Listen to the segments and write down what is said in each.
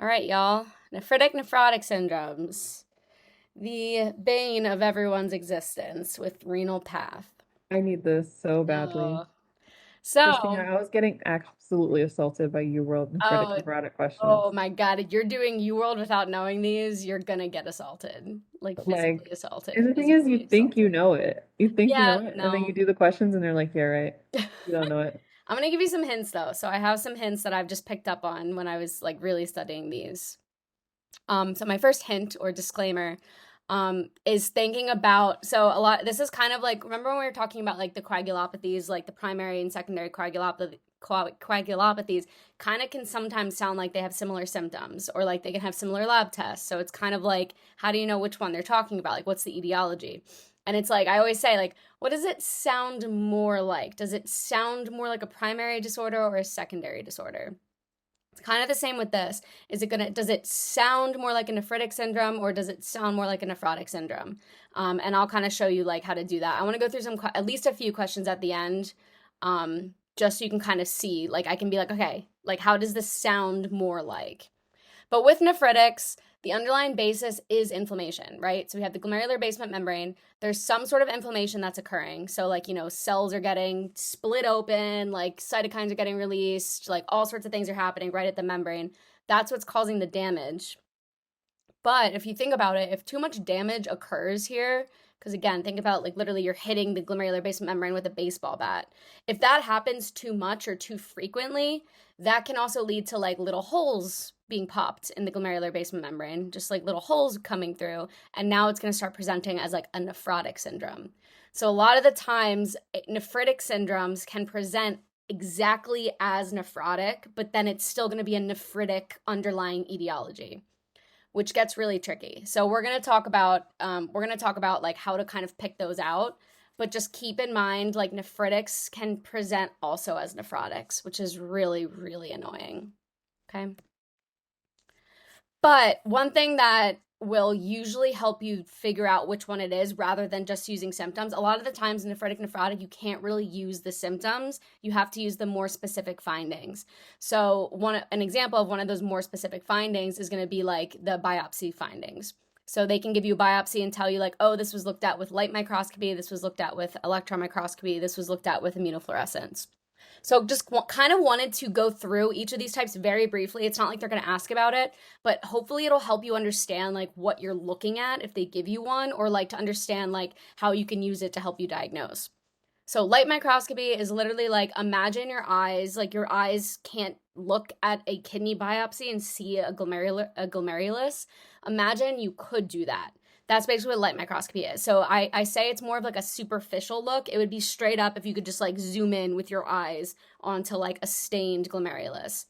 All right, y'all. Nephritic nephrotic syndromes, the bane of everyone's existence with renal path. I need this so badly. Oh, Christina, so, I was getting absolutely assaulted by UWorld Nephritic oh, Nephrotic questions. oh my God, you're doing UWorld without knowing these, you're gonna get assaulted, like physically Like, assaulted, and the thing is, you physically think you assaulted. know it. You think you Yeah, know it, and then you no. do the questions, and they're like, "Yeah, right. You don't know it." I'm gonna give you some hints though. So I have some hints that I've just picked up on when I was like really studying these. So my first hint or disclaimer is thinking about, so a lot, this is kind of like, remember when we were talking about like the coagulopathies, like the primary and secondary coagulopathies kind of can sometimes sound like they have similar symptoms or like they can have similar lab tests. So it's kind of like, how do you know which one they're talking about? Like, what's the etiology? And it's like, I always say, like, what does it sound more like? Does it sound more like a primary disorder or a secondary disorder? It's kind of the same with this. Does it sound more like a nephritic syndrome or does it sound more like a nephrotic syndrome? And I'll kind of show you like how to do that. I want to go through at least a few questions at the end, just so you can kind of see, like, I can be like, okay, like, how does this sound more like? But with nephritics, the underlying basis is inflammation, right? So we have the glomerular basement membrane. There's some sort of inflammation that's occurring. So, like, cells are getting split open, like cytokines are getting released, like all sorts of things are happening right at the membrane. That's what's causing the damage. But if you think about it, if too much damage occurs here, because again, think about like literally you're hitting the glomerular basement membrane with a baseball bat. If that happens too much or too frequently, that can also lead to like little holes being popped in the glomerular basement membrane, just like little holes coming through. And now it's going to start presenting as like a nephrotic syndrome. So a lot of the times, nephritic syndromes can present exactly as nephrotic, but then it's still going to be a nephritic underlying etiology, which gets really tricky. So we're going to talk about like how to kind of pick those out, but just keep in mind like nephritics can present also as nephrotics, which is really really annoying. Okay? But one thing that will usually help you figure out which one it is rather than just using symptoms. A lot of the times in nephritic nephrotic, you can't really use the symptoms. You have to use the more specific findings. So an example of one of those more specific findings is going to be like the biopsy findings. So they can give you a biopsy and tell you like, oh, this was looked at with light microscopy, this was looked at with electron microscopy, this was looked at with immunofluorescence. So just kind of wanted to go through each of these types very briefly. It's not like they're going to ask about it, but hopefully it'll help you understand like what you're looking at if they give you one, or like to understand like how you can use it to help you diagnose. So light microscopy is literally like, imagine your eyes, like your eyes can't look at a kidney biopsy and see a glomerulus. Imagine you could do that. That's basically what light microscopy is. So I say it's more of like a superficial look. It would be straight up if you could just like zoom in with your eyes onto like a stained glomerulus.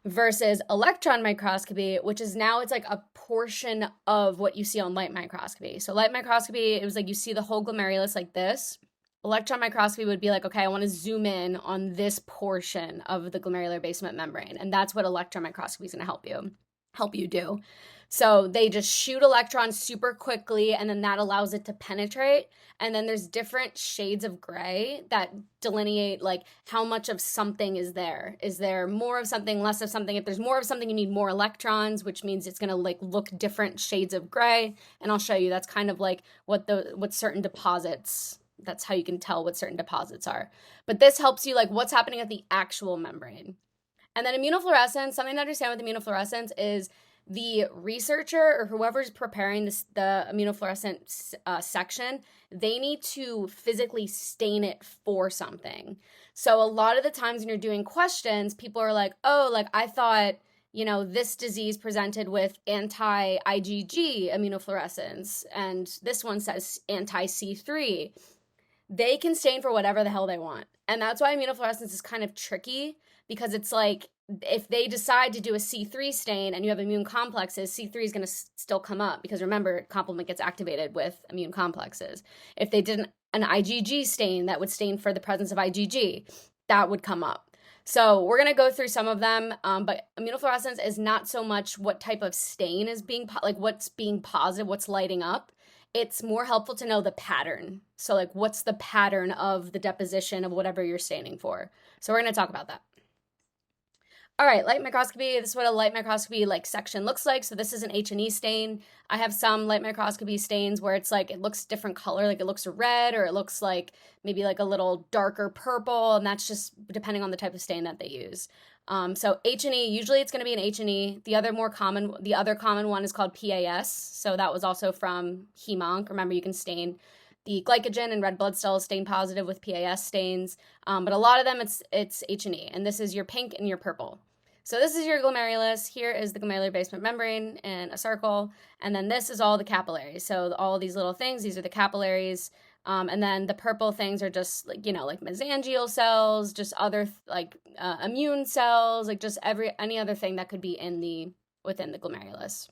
Versus electron microscopy, which is now it's like a portion of what you see on light microscopy. So light microscopy, it was like you see the whole glomerulus like this. Electron microscopy would be like, okay, I want to zoom in on this portion of the glomerular basement membrane. And that's what electron microscopy is going to help you do. So they just shoot electrons super quickly, and then that allows it to penetrate. And then there's different shades of gray that delineate like how much of something is there. Is there more of something, less of something? If there's more of something, you need more electrons, which means it's gonna like look different shades of gray. And I'll show you that's kind of like what certain deposits. That's how you can tell what certain deposits are. But this helps you like what's happening at the actual membrane. And then immunofluorescence, something to understand with immunofluorescence is the researcher or whoever's preparing the immunofluorescent section, they need to physically stain it for something. So a lot of the times when you're doing questions, people are like, oh, like I thought, this disease presented with anti-IgG immunofluorescence, and this one says anti-C3. They can stain for whatever the hell they want. And that's why immunofluorescence is kind of tricky, because it's like if they decide to do a C3 stain and you have immune complexes, C3 is going to still come up, because remember, complement gets activated with immune complexes. If they did an IgG stain, that would stain for the presence of IgG, that would come up. So we're going to go through some of them, but immunofluorescence is not so much what type of stain is being, like what's being positive, what's lighting up. It's more helpful to know the pattern. So like what's the pattern of the deposition of whatever you're staining for. So we're going to talk about that. All right, light microscopy. This is what a light microscopy like section looks like. So this is an H&E stain. I have some light microscopy stains where it's like it looks different color, like it looks red or it looks like maybe like a little darker purple, and that's just depending on the type of stain that they use. So H&E, usually it's going to be an H&E. The other common one is called PAS. So that was also from Hemonc. Remember, you can stain the glycogen and red blood cells stain positive with PAS stains, but a lot of them it's H&E, and this is your pink and your purple. So this is your glomerulus. Here is the glomerular basement membrane in a circle, and then this is all the capillaries. So all these little things, these are the capillaries, and then the purple things are just like, like mesangial cells, just other like immune cells, like just any other thing that could be within the glomerulus.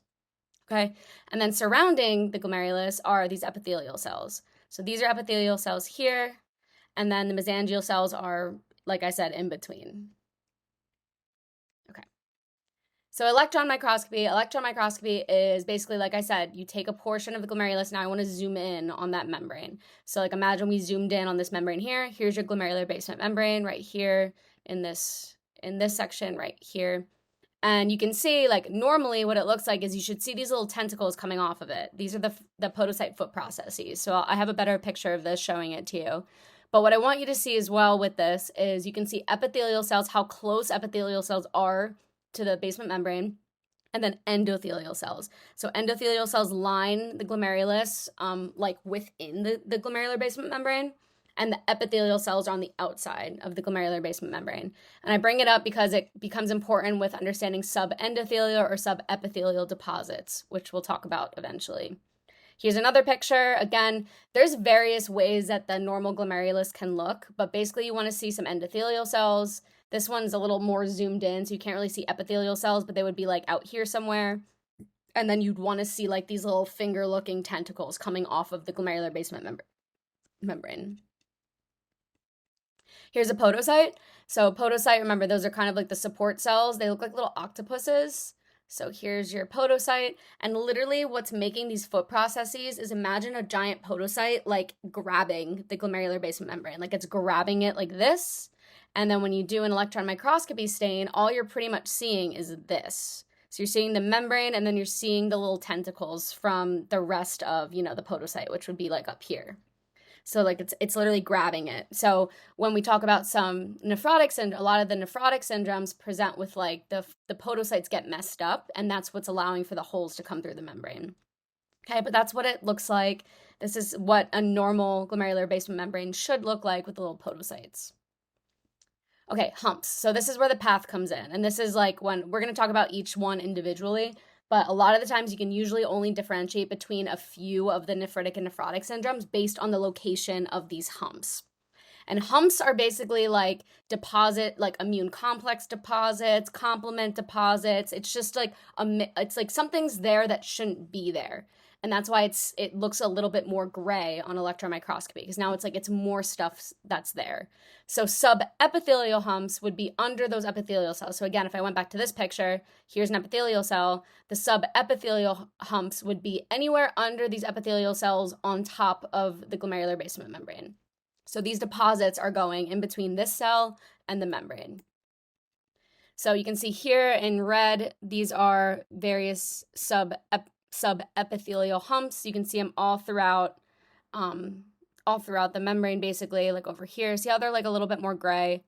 Okay, and then surrounding the glomerulus are these epithelial cells. So these are epithelial cells here, and then the mesangial cells are, like I said, in between. Okay. So electron microscopy is basically, like I said, you take a portion of the glomerulus. Now I want to zoom in on that membrane. So like imagine we zoomed in on this membrane here. Here's your glomerular basement membrane right here in this section right here. And you can see, like, normally what it looks like is you should see these little tentacles coming off of it. These are the podocyte foot processes. So I have a better picture of this showing it to you. But what I want you to see as well with this is you can see epithelial cells, how close epithelial cells are to the basement membrane, and then endothelial cells. So endothelial cells line the glomerulus, like within the glomerular basement membrane, and the epithelial cells are on the outside of the glomerular basement membrane. And I bring it up because it becomes important with understanding subendothelial or subepithelial deposits, which we'll talk about eventually. Here's another picture. Again, there's various ways that the normal glomerulus can look, but basically you want to see some endothelial cells. This one's a little more zoomed in, so you can't really see epithelial cells, but they would be like out here somewhere. And then you'd want to see like these little finger-looking tentacles coming off of the glomerular basement membrane. Here's a podocyte. So podocyte, remember, those are kind of like the support cells. They look like little octopuses. So here's your podocyte. And literally what's making these foot processes is imagine a giant podocyte like grabbing the glomerular basement membrane. Like it's grabbing it like this. And then when you do an electron microscopy stain, all you're pretty much seeing is this. So you're seeing the membrane and then you're seeing the little tentacles from the rest of, the podocyte, which would be like up here. So like it's literally grabbing it. So when we talk about some nephrotic a lot of the nephrotic syndromes present with like the podocytes get messed up, and that's what's allowing for the holes to come through the membrane. Okay, but that's what it looks like. This is what a normal glomerular basement membrane should look like with the little podocytes. Okay, humps. So this is where the path comes in. And this is like when we're going to talk about each one individually. But a lot of the times you can usually only differentiate between a few of the nephritic and nephrotic syndromes based on the location of these humps. And humps are basically like immune complex deposits, complement deposits. It's just like it's like something's there that shouldn't be there. And that's why it looks a little bit more gray on electron microscopy, because now it's more stuff that's there. So subepithelial humps would be under those epithelial cells. So again, if I went back to this picture, here's an epithelial cell. The subepithelial humps would be anywhere under these epithelial cells on top of the glomerular basement membrane. So these deposits are going in between this cell and the membrane. So you can see here in red, these are various subepithelial humps. You can see them all throughout the membrane, basically, like over here. See how they're like a little bit more gray?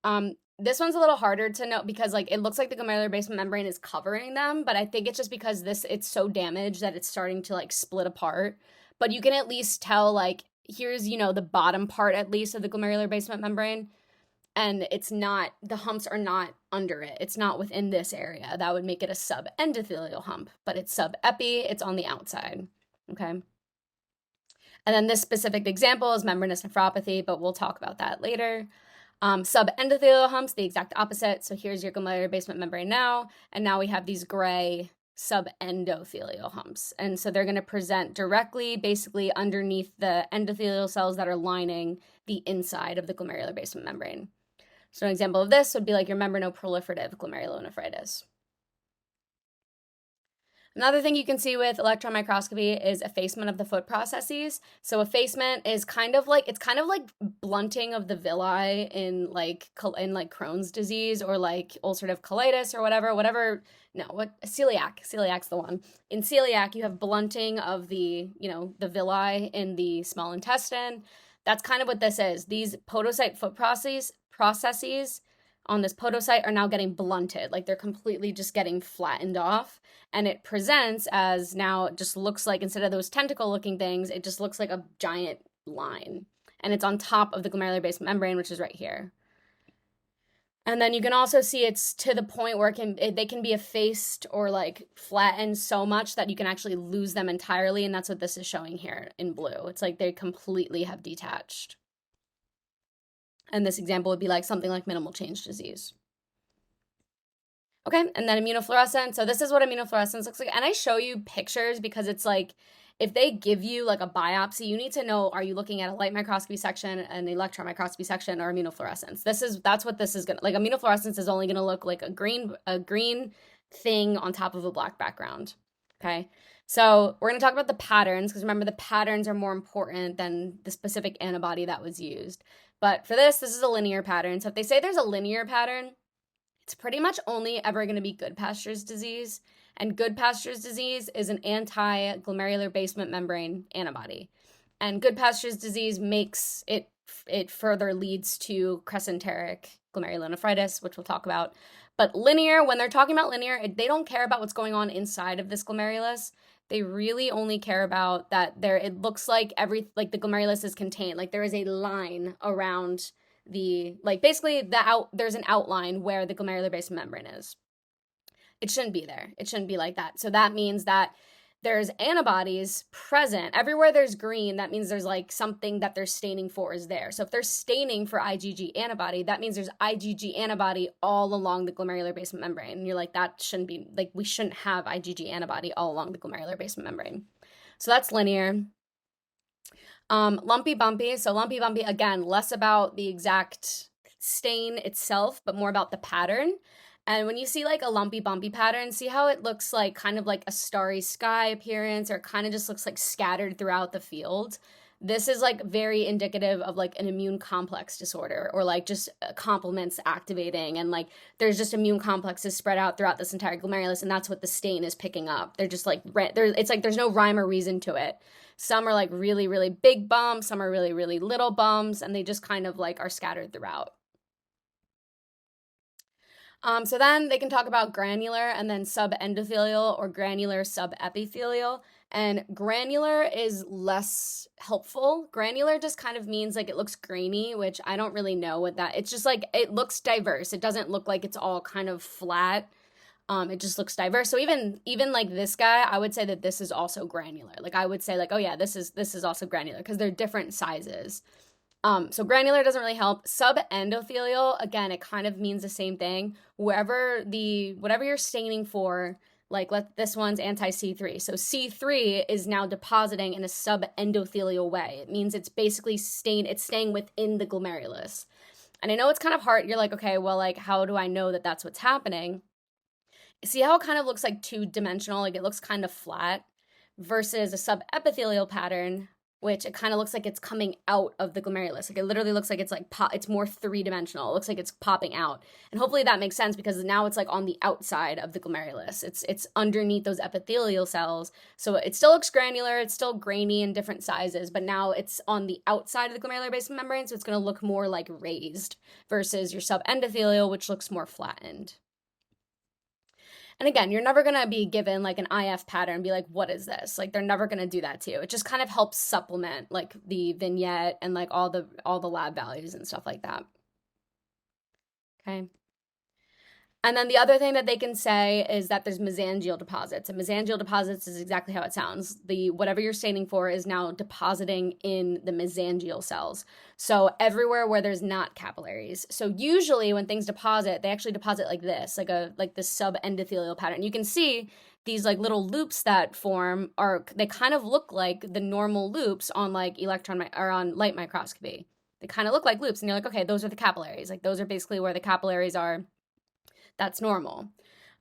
This one's a little harder to note because like it looks like the glomerular basement membrane is covering them, but I think it's just because it's so damaged that it's starting to like split apart. But you can at least tell like here's, the bottom part at least of the glomerular basement membrane, and the humps are not under it. It's not within this area. That would make it a subendothelial hump, but it's subepi, it's on the outside, okay? And then this specific example is membranous nephropathy, but we'll talk about that later. Subendothelial humps, the exact opposite. So here's your glomerular basement membrane now, and now we have these gray subendothelial humps. And so they're going to present directly, basically underneath the endothelial cells that are lining the inside of the glomerular basement membrane. So an example of this would be like your membranoproliferative glomerulonephritis. Another thing you can see with electron microscopy is effacement of the foot processes. So effacement is kind of like blunting of the villi in like Crohn's disease or like ulcerative colitis or whatever. No, what celiac's the one. In celiac, you have blunting of the villi in the small intestine. That's kind of what this is. These podocyte foot processes on this podocyte are now getting blunted, like they're completely just getting flattened off, and it presents as now it just looks like, instead of those tentacle looking things, it just looks like a giant line, and it's on top of the glomerular basement membrane, which is right here. And then you can also see it's to the point where they can be effaced or like flattened so much that you can actually lose them entirely, and that's what this is showing here in blue. It's like they completely have detached. And this example would be like something like minimal change disease. Okay, and then immunofluorescence. So this is what immunofluorescence looks like. And I show you pictures because it's like, if they give you like a biopsy, you need to know, are you looking at a light microscopy section, an electron microscopy section, or immunofluorescence? That's what this is gonna, like immunofluorescence is only gonna look like a green thing on top of a black background. Okay, so we're gonna talk about the patterns, because remember, the patterns are more important than the specific antibody that was used. But for this is a linear pattern. So if they say there's a linear pattern, it's pretty much only ever going to be Goodpasture's disease. And Goodpasture's disease is an anti-glomerular basement membrane antibody. And Goodpasture's disease makes it further leads to crescenteric glomerulonephritis, which we'll talk about. But linear, when they're talking about linear, they don't care about what's going on inside of this glomerulus. They really only care about that it looks like the glomerulus is contained. Like there is a line around basically there's an outline where the glomerular basement membrane is. It shouldn't be there. It shouldn't be like that. So that means that there's antibodies present. Everywhere there's green, that means there's like something that they're staining for is there. So if they're staining for IgG antibody, that means there's IgG antibody all along the glomerular basement membrane. And you're like, that shouldn't be, like, we shouldn't have IgG antibody all along the glomerular basement membrane. So that's linear. Lumpy bumpy. So lumpy bumpy, again, less about the exact stain itself, but more about the pattern. And when you see like a lumpy bumpy pattern, see how it looks like kind of like a starry sky appearance, or it kind of just looks like scattered throughout the field. This is like very indicative of like an immune complex disorder, or like just complements activating, and like there's just immune complexes spread out throughout this entire glomerulus, and that's what the stain is picking up. They're just like, it's like there's no rhyme or reason to it. Some are like really, really big bumps, some are really, really little bumps, and they just kind of like are scattered throughout. So then they can talk about granular and then subendothelial or granular subepithelial. And granular is less helpful. Granular just kind of means like it looks grainy, which I don't really know what that, it's just like, it looks diverse. It doesn't look like it's all kind of flat. It just looks diverse. So even like this guy, I would say that this is also granular. Like I would say like, oh yeah, this is also granular, because they're different sizes. So granular doesn't really help. Subendothelial, again, it kind of means the same thing. Whatever you're staining for, like this one's anti-C3. So C3 is now depositing in a subendothelial way. It means it's basically staying within the glomerulus. And I know it's kind of hard. You're like, okay, well, like, how do I know that that's what's happening? See how it kind of looks like two-dimensional, like it looks kind of flat, versus a subepithelial pattern, which it kind of looks like it's coming out of the glomerulus. Like it literally looks like it's like it's more three-dimensional. It looks like it's popping out. And hopefully that makes sense, because now it's like on the outside of the glomerulus. It's underneath those epithelial cells. So it still looks granular, it's still grainy in different sizes, but now it's on the outside of the glomerular basement membrane, so it's going to look more like raised, versus your subendothelial, which looks more flattened. And again, you're never going to be given like an IF pattern and be like, what is this? Like they're never going to do that to you. It just kind of helps supplement like the vignette and like all the lab values and stuff like that. Okay. And then the other thing that they can say is that there's mesangial deposits. And mesangial deposits is exactly how it sounds. Whatever you're staining for is now depositing in the mesangial cells. So everywhere where there's not capillaries. So usually when things deposit, they actually deposit like this, like this subendothelial pattern. You can see these like little loops that form they kind of look like the normal loops on like on light microscopy. They kind of look like loops, and you're like, okay, those are the capillaries. Like those are basically where the capillaries are. That's normal.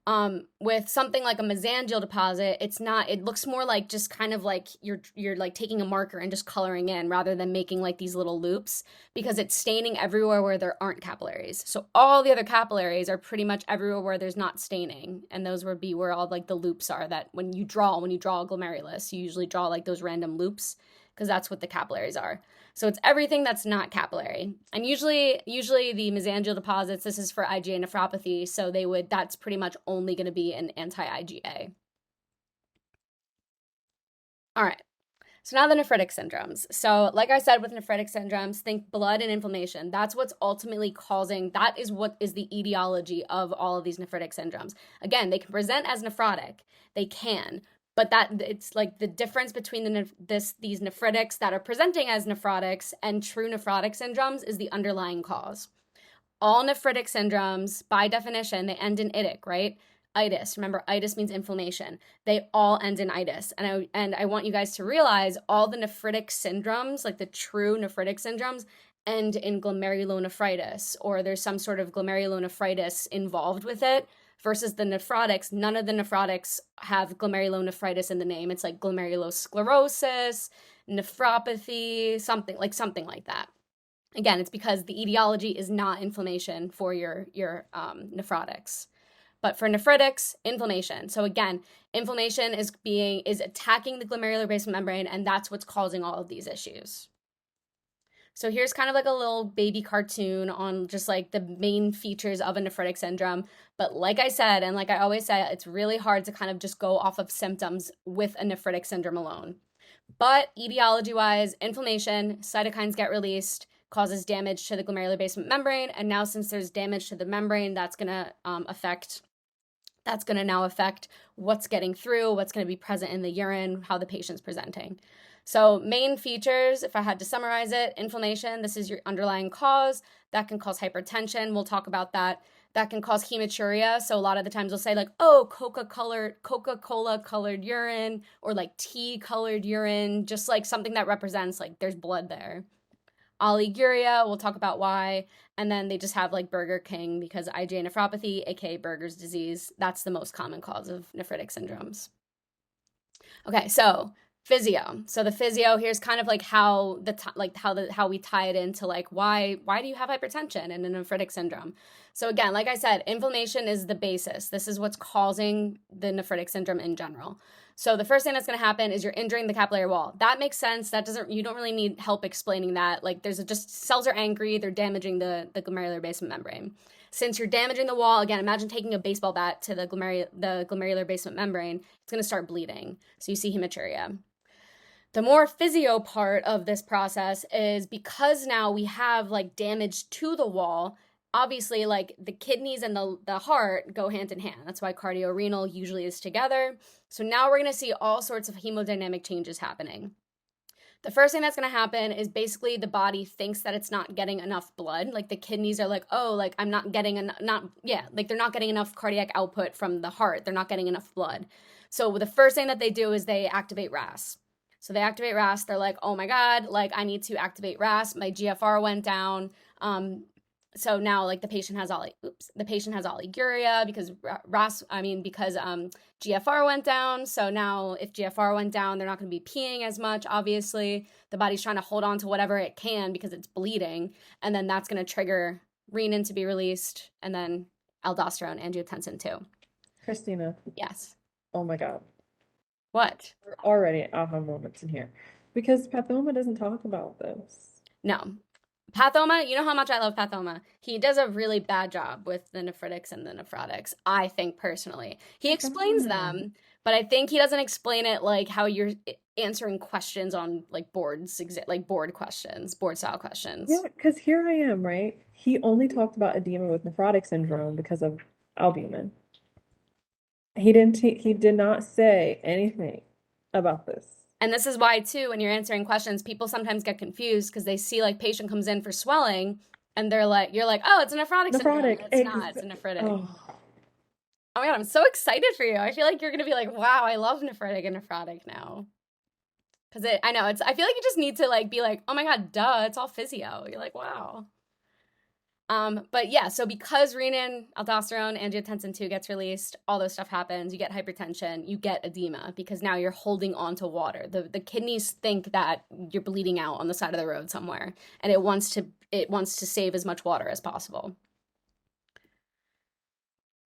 With something like a mesangial deposit, it's not, it looks more like just kind of like you're like taking a marker and just coloring in rather than making like these little loops, because it's staining everywhere where there aren't capillaries. So all the other capillaries are pretty much everywhere where there's not staining, and those would be where all like the loops are, that when you draw a glomerulus, you usually draw like those random loops because that's what the capillaries are. So it's everything that's not capillary. And usually the mesangial deposits, this is for IgA nephropathy, so that's pretty much only going to be an anti-IgA. All right. So now the nephritic syndromes. So like I said, with nephritic syndromes, think blood and inflammation. That's what's ultimately causing, that is what is the etiology of all of these nephritic syndromes. Again, they can present as nephrotic. They can. But that it's like the difference between these nephritics that are presenting as nephrotics and true nephrotic syndromes is the underlying cause. All nephritic syndromes, by definition, they end in itic, right? Itis. Remember, itis means inflammation. They all end in itis. And I want you guys to realize all the nephritic syndromes, like the true nephritic syndromes, end in glomerulonephritis, or there's some sort of glomerulonephritis involved with it. Versus the nephrotics, none of the nephrotics have glomerulonephritis in the name. It's like glomerulosclerosis, nephropathy, something like that. Again, it's because the etiology is not inflammation for your nephrotics. But for nephritics, inflammation. So again, inflammation is attacking the glomerular basement membrane, and that's what's causing all of these issues. So here's kind of like a little baby cartoon on just like the main features of a nephritic syndrome. But like I said, and like I always say, it's really hard to kind of just go off of symptoms with a nephritic syndrome alone. But etiology-wise, inflammation, cytokines get released, causes damage to the glomerular basement membrane. And now since there's damage to the membrane, that's going to now affect what's getting through, what's going to be present in the urine, how the patient's presenting. So main features, if I had to summarize it, inflammation, this is your underlying cause. That can cause hypertension. We'll talk about that. That can cause hematuria. So a lot of the times we'll say like, oh, Coca-Cola colored urine, or like tea colored urine, just like something that represents like there's blood there. Oliguria, we'll talk about why. And then they just have like Burger King, because IgA nephropathy, aka Burger's disease, that's the most common cause of nephritic syndromes. Okay, so physio. So the physio, here's kind of like how we tie it into like why do you have hypertension in a nephritic syndrome? So again, like I said, inflammation is the basis. This is what's causing the nephritic syndrome in general. So the first thing that's going to happen is you're injuring the capillary wall. That makes sense. You don't really need help explaining that. Like just cells are angry, they're damaging the glomerular basement membrane. Since you're damaging the wall, again, imagine taking a baseball bat to the glomerular basement membrane. It's going to start bleeding. So you see hematuria. The more physio part of this process is because now we have like damage to the wall. Obviously, like the kidneys and the heart go hand in hand. That's why cardio-renal usually is together. So now we're going to see all sorts of hemodynamic changes happening. The first thing that's going to happen is basically the body thinks that it's not getting enough blood. Like the kidneys are like, oh, like I'm not getting they're not getting enough cardiac output from the heart. They're not getting enough blood. So the first thing that they do is they activate RAS. So they activate RAS. They're like, oh my God, like I need to activate RAS. My GFR went down. So now like the patient has oliguria because GFR went down. So now if GFR went down, they're not going to be peeing as much. Obviously, the body's trying to hold on to whatever it can because it's bleeding. And then that's going to trigger renin to be released, and then aldosterone, angiotensin too. Christina. Yes. Oh my God. What? We're already at aha moments in here. Because Pathoma doesn't talk about this. No. Pathoma, you know how much I love Pathoma. He does a really bad job with the nephritics and the nephrotics, I think personally. He explains them, but I think he doesn't explain it like how you're answering questions on like board style questions. Yeah, because here I am, right? He only talked about edema with nephrotic syndrome because of albumin. He did not say anything about this. And this is why, too, when you're answering questions, people sometimes get confused because they see, like, patient comes in for swelling, and you're like, oh, it's a nephrotic syndrome. It's not. It's a nephritic. Oh my God, I'm so excited for you. I feel like you're going to be like, wow, I love nephritic and nephrotic now. Because I feel like you just need to, like, be like, oh my God, duh, it's all physio. You're like, wow. But yeah, so because renin, aldosterone, angiotensin 2 gets released, all those stuff happens. You get hypertension, you get edema because now you're holding on to water. The kidneys think that you're bleeding out on the side of the road somewhere, and it wants to save as much water as possible.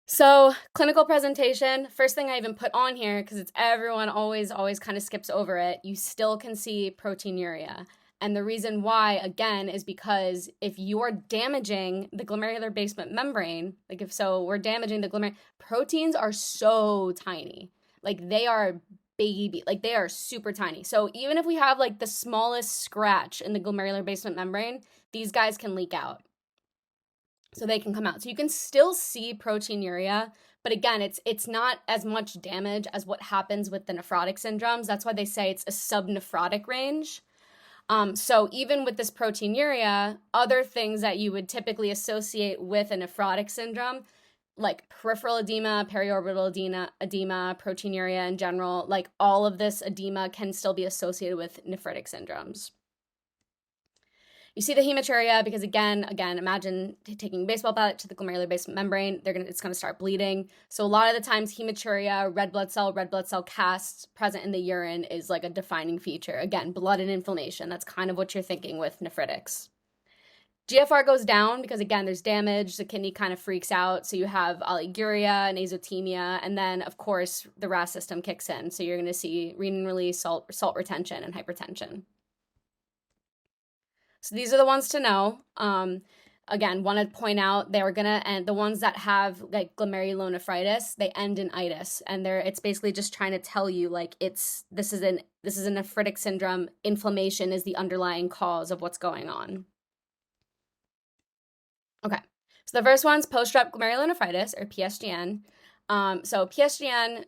So, clinical presentation, first thing I even put on here, because it's everyone always kind of skips over it, you still can see proteinuria. And the reason why, again, is because if you're damaging the glomerular basement membrane, like if so, we're damaging the glomerular, proteins are so tiny. Like they are baby, like they are super tiny. So even if we have like the smallest scratch in the glomerular basement membrane, these guys can leak out. So they can come out. So you can still see proteinuria, but again, it's not as much damage as what happens with the nephrotic syndromes. That's why they say it's a subnephrotic range. So even with this proteinuria, other things that you would typically associate with a nephrotic syndrome, like peripheral edema, periorbital edema, proteinuria in general, like all of this edema can still be associated with nephritic syndromes. You see the hematuria because again, imagine taking a baseball bat to the glomerular basement membrane. It's gonna start bleeding. So a lot of the times, hematuria, red blood cell casts present in the urine is like a defining feature. Again, blood and inflammation. That's kind of what you're thinking with nephritics. GFR goes down because again, there's damage. The kidney kind of freaks out. So you have oliguria and azotemia, and then of course the RAS system kicks in. So you're going to see renin release, salt retention, and hypertension. So these are the ones to know. Again, want to point out they were gonna end the ones that have like glomerulonephritis, they end in itis, and it's basically just trying to tell you like this is a nephritic syndrome. Inflammation is the underlying cause of what's going on. Okay, so the first one's post-strep glomerulonephritis or PSGN. So PSGN,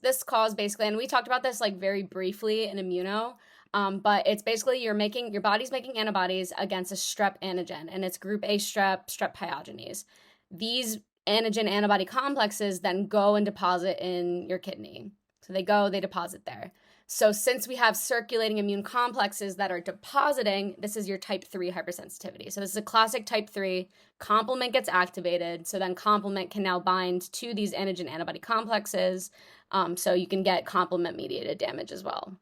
this cause basically, and we talked about this like very briefly in immuno. But it's basically your body's making antibodies against a strep antigen, and it's group A strep pyogenes. These antigen antibody complexes then go and deposit in your kidney. So they deposit there. So since we have circulating immune complexes that are depositing, this is your type 3 hypersensitivity. So this is a classic type 3. Complement gets activated, so then complement can now bind to these antigen antibody complexes, so you can get complement-mediated damage as well.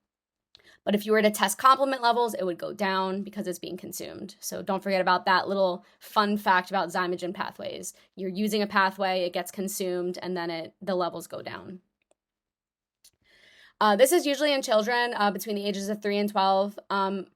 But if you were to test complement levels, it would go down because it's being consumed. So don't forget about that little fun fact about zymogen pathways. You're using a pathway, it gets consumed, and then the levels go down. This is usually in children between the ages of 3 and 12.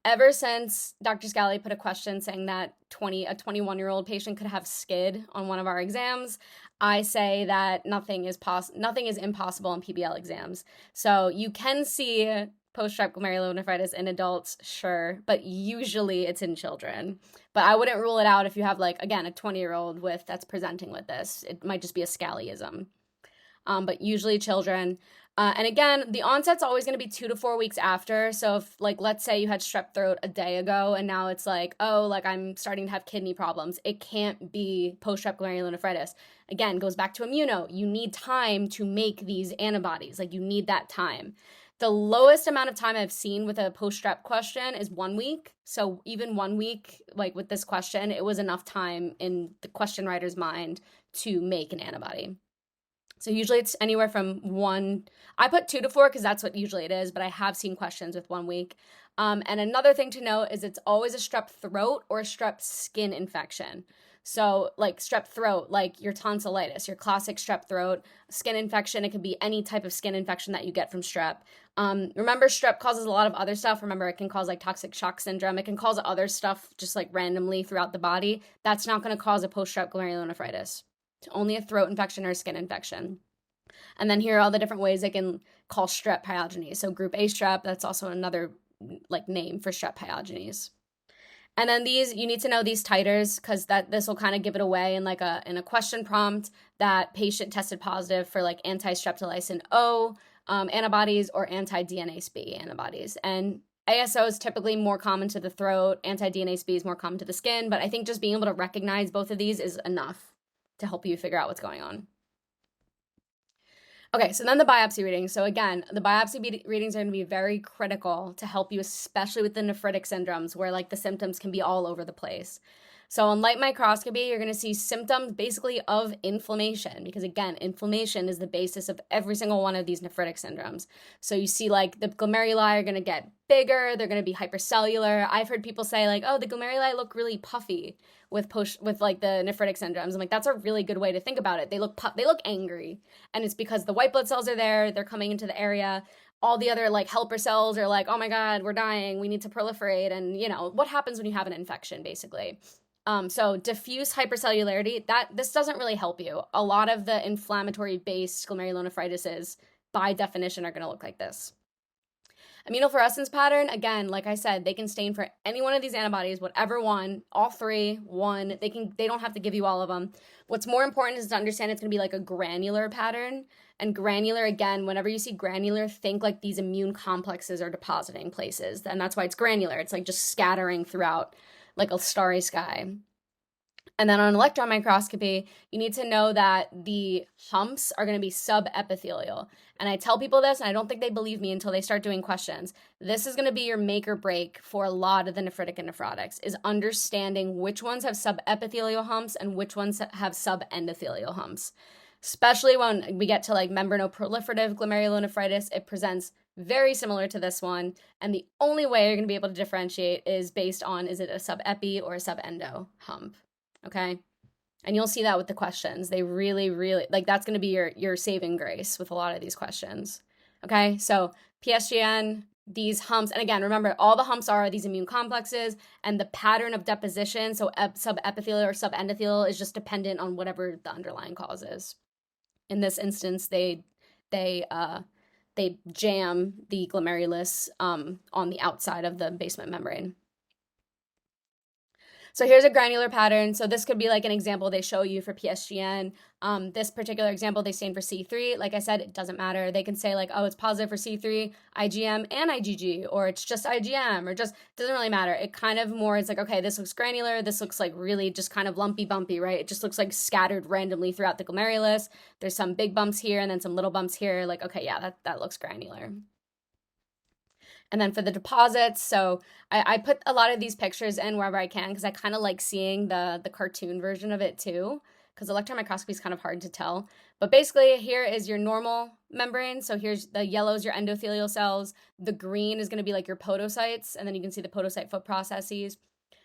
Ever since Dr. Scally put a question saying that a 21-year-old patient could have SCID on one of our exams, I say that nothing is impossible in PBL exams. So you can see post-strep glomerulonephritis in adults, sure, but usually it's in children. But I wouldn't rule it out if you have, like, again, a 20-year-old that's presenting with this. It might just be a Scallyism. But usually children. And again, the onset's always going to be 2 to 4 weeks after. So if, like, let's say you had strep throat a day ago and now it's like, oh, like I'm starting to have kidney problems. It can't be post-strep glomerulonephritis. Again, goes back to immuno. You need time to make these antibodies. Like, you need that time. The lowest amount of time I've seen with a post-strep question is 1 week. So even 1 week, like with this question, it was enough time in the question writer's mind to make an antibody. So usually it's anywhere from 1, I put 2 to 4 because that's what usually it is, but I have seen questions with 1 week. And another thing to note is it's always a strep throat or a strep skin infection. So like strep throat, like your tonsillitis, your classic strep throat, skin infection, it could be any type of skin infection that you get from strep. Remember, strep causes a lot of other stuff. Remember, it can cause like toxic shock syndrome. It can cause other stuff just like randomly throughout the body. That's not going to cause a post-strep glomerulonephritis. It's only a throat infection or a skin infection. And then here are all the different ways they can call strep pyogenes. So group A strep, that's also another like name for strep pyogenes. And then you need to know these titers because this will kind of give it away in a question prompt that patient tested positive for like anti-streptolysin O antibodies or anti-DNase B antibodies. And ASO is typically more common to the throat, anti-DNase B is more common to the skin, but I think just being able to recognize both of these is enough to help you figure out what's going on. Okay, so then the biopsy readings. So again, the biopsy readings are going to be very critical to help you, especially with the nephritic syndromes where like the symptoms can be all over the place. So on light microscopy, you're going to see symptoms basically of inflammation, because again, inflammation is the basis of every single one of these nephritic syndromes. So you see like the glomeruli are going to get bigger, they're going to be hypercellular. I've heard people say like, oh, the glomeruli look really puffy with like the nephritic syndromes. I'm like, that's a really good way to think about it. They look angry, and it's because the white blood cells are there, they're coming into the area. All the other like helper cells are like, oh my God, we're dying, we need to proliferate. And what happens when you have an infection, basically. So diffuse hypercellularity, this doesn't really help you. A lot of the inflammatory-based glomerulonephritises, by definition, are going to look like this. Immunofluorescence pattern, again, like I said, they can stain for any one of these antibodies, whatever one, all three, one. They don't have to give you all of them. What's more important is to understand it's going to be like a granular pattern. And granular, again, whenever you see granular, think like these immune complexes are depositing places. And that's why it's granular. It's like just scattering throughout like a starry sky. And then on electron microscopy, you need to know that the humps are going to be subepithelial. And I tell people this, and I don't think they believe me until they start doing questions. This is going to be your make or break for a lot of the nephritic and nephrotics, is understanding which ones have subepithelial humps and which ones have subendothelial humps. Especially when we get to like membranoproliferative glomerulonephritis, it presents very similar to this one. And the only way you're going to be able to differentiate is based on, is it a subepi or a subendo hump? Okay. And you'll see that with the questions. They really, really, like that's going to be your saving grace with a lot of these questions. Okay. So PSGN, these humps, and again, remember, all the humps are these immune complexes, and the pattern of deposition, so subepithelial or subendothelial, is just dependent on whatever the underlying cause is. In this instance, they jam the glomerulus on the outside of the basement membrane. So here's a granular pattern. So this could be like an example they show you for PSGN. This particular example, they stain for C3. Like I said, it doesn't matter. They can say like, oh, it's positive for C3, IgM, and IgG, or it's just IgM, or just, doesn't really matter. It kind of more, it's like, okay, this looks granular. This looks like really just kind of lumpy bumpy, right? It just looks like scattered randomly throughout the glomerulus. There's some big bumps here and then some little bumps here. Like, okay, yeah, that looks granular. And then for the deposits, so I put a lot of these pictures in wherever I can, because I kind of like seeing the cartoon version of it too, because electron microscopy is kind of hard to tell. But basically, here is your normal membrane. So here's the yellow is your endothelial cells. The green is going to be like your podocytes, and then you can see the podocyte foot processes.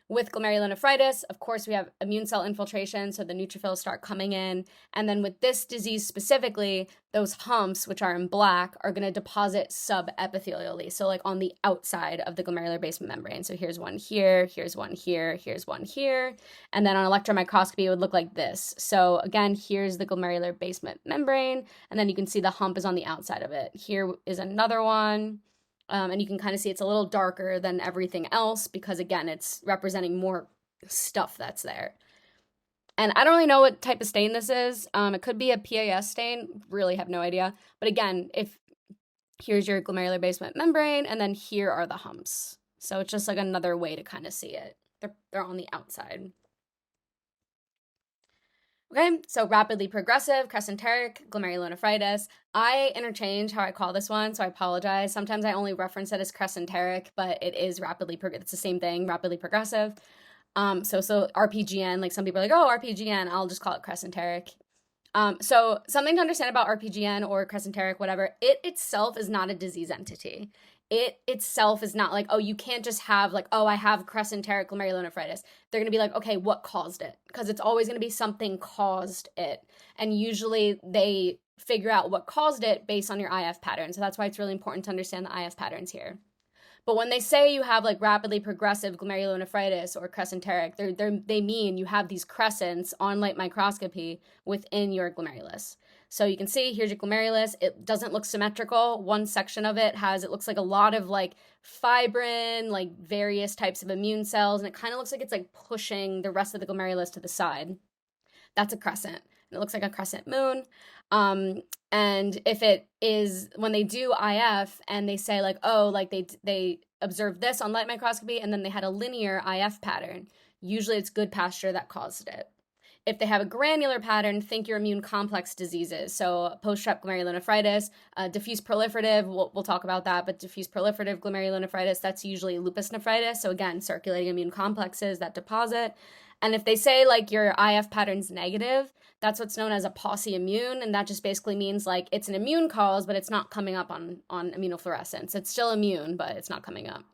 With glomerulonephritis, of course, we have immune cell infiltration, so the neutrophils start coming in. And then with this disease specifically, those humps, which are in black, are going to deposit subepithelially, so like on the outside of the glomerular basement membrane. So here's one here, here's one here, here's one here. And then on electron microscopy, it would look like this. So again, here's the glomerular basement membrane, and then you can see the hump is on the outside of it. Here is another one. And you can kind of see it's a little darker than everything else because, again, it's representing more stuff that's there. And I don't really know what type of stain this is. It could be a PAS stain. Really have no idea. But again, here's your glomerular basement membrane, and then here are the humps. So it's just like another way to kind of see it. They're on the outside. Okay, so rapidly progressive, crescenteric, glomerulonephritis. I interchange how I call this one, so I apologize. Sometimes I only reference it as crescenteric, but it is it's the same thing, rapidly progressive. So RPGN, like some people are like, oh, RPGN, I'll just call it crescenteric. So something to understand about RPGN or crescenteric, whatever, it itself is not a disease entity. It itself is not like, oh, you can't just have like, oh, I have crescenteric glomerulonephritis. They're going to be like, okay, what caused it? Because it's always going to be something caused it. And usually they figure out what caused it based on your IF pattern. So that's why it's really important to understand the IF patterns here. But when they say you have like rapidly progressive glomerulonephritis or crescenteric, they mean you have these crescents on light microscopy within your glomerulus. So you can see here's your glomerulus. It doesn't look symmetrical. One section of it looks like a lot of like fibrin, like various types of immune cells, and it kind of looks like it's like pushing the rest of the glomerulus to the side. That's a crescent. It looks like a crescent moon. And if it is, when they do IF and they say like, oh, like they observed this on light microscopy and then they had a linear IF pattern, usually it's good pasture that caused it. If they have a granular pattern, think your immune complex diseases. So post-strep glomerulonephritis, diffuse proliferative, we'll talk about that, but diffuse proliferative glomerulonephritis, that's usually lupus nephritis. So again, circulating immune complexes that deposit. And if they say like your IF pattern's negative, that's what's known as a pauci-immune, and that just basically means like it's an immune cause, but it's not coming up on immunofluorescence. It's still immune, but it's not coming up.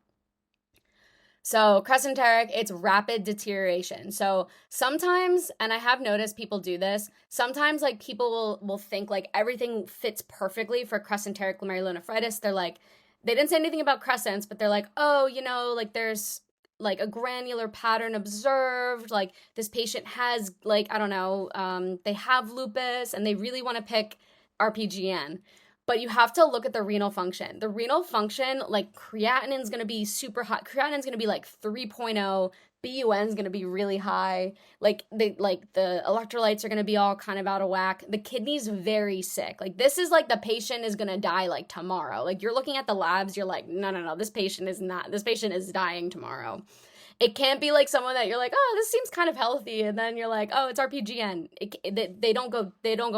So crescenteric, it's rapid deterioration. So sometimes, and I have noticed people do this, sometimes like people will think like everything fits perfectly for crescenteric glomerulonephritis. They're like, they didn't say anything about crescents, but they're like, oh, you know, like there's like a granular pattern observed, like this patient has like, I don't know, they have lupus and they really want to pick RPGN. But you have to look at the renal function. The renal function, like creatinine's going to be super high. Creatinine's going to be like 3.0. BUN's going to be really high. Like the electrolytes are going to be all kind of out of whack. The kidney's very sick. Like this is like the patient is going to die like tomorrow. Like you're looking at the labs, you're like, no, this patient is dying tomorrow. It can't be like someone that you're like, oh, this seems kind of healthy, and then you're like, oh, it's RPGN. They don't go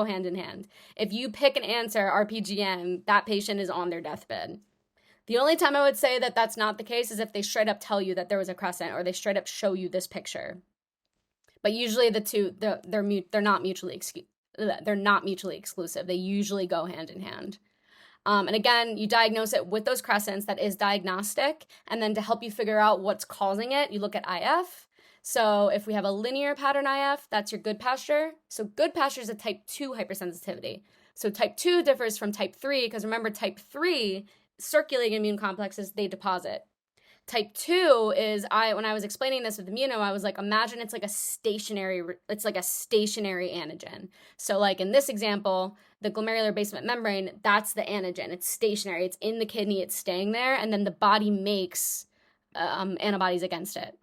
hand in hand. If you pick an answer RPGN, that patient is on their deathbed. The only time I would say that that's not the case is if they straight up tell you that there was a crescent, or they straight up show you this picture. But usually the two they're not mutually exclusive. They usually go hand in hand. And again, you diagnose it with those crescents. That is diagnostic. And then to help you figure out what's causing it, you look at IF. So if we have a linear pattern IF, that's your good pasture. So good pasture is a type 2 hypersensitivity. So type 2 differs from type 3 because remember, type 3, circulating immune complexes, they deposit. Type 2 is, when I was explaining this with immuno, I was like, imagine it's like a stationary antigen. So like in this example, the glomerular basement membrane, that's the antigen. It's stationary. It's in the kidney. It's staying there. And then the body makes antibodies against it.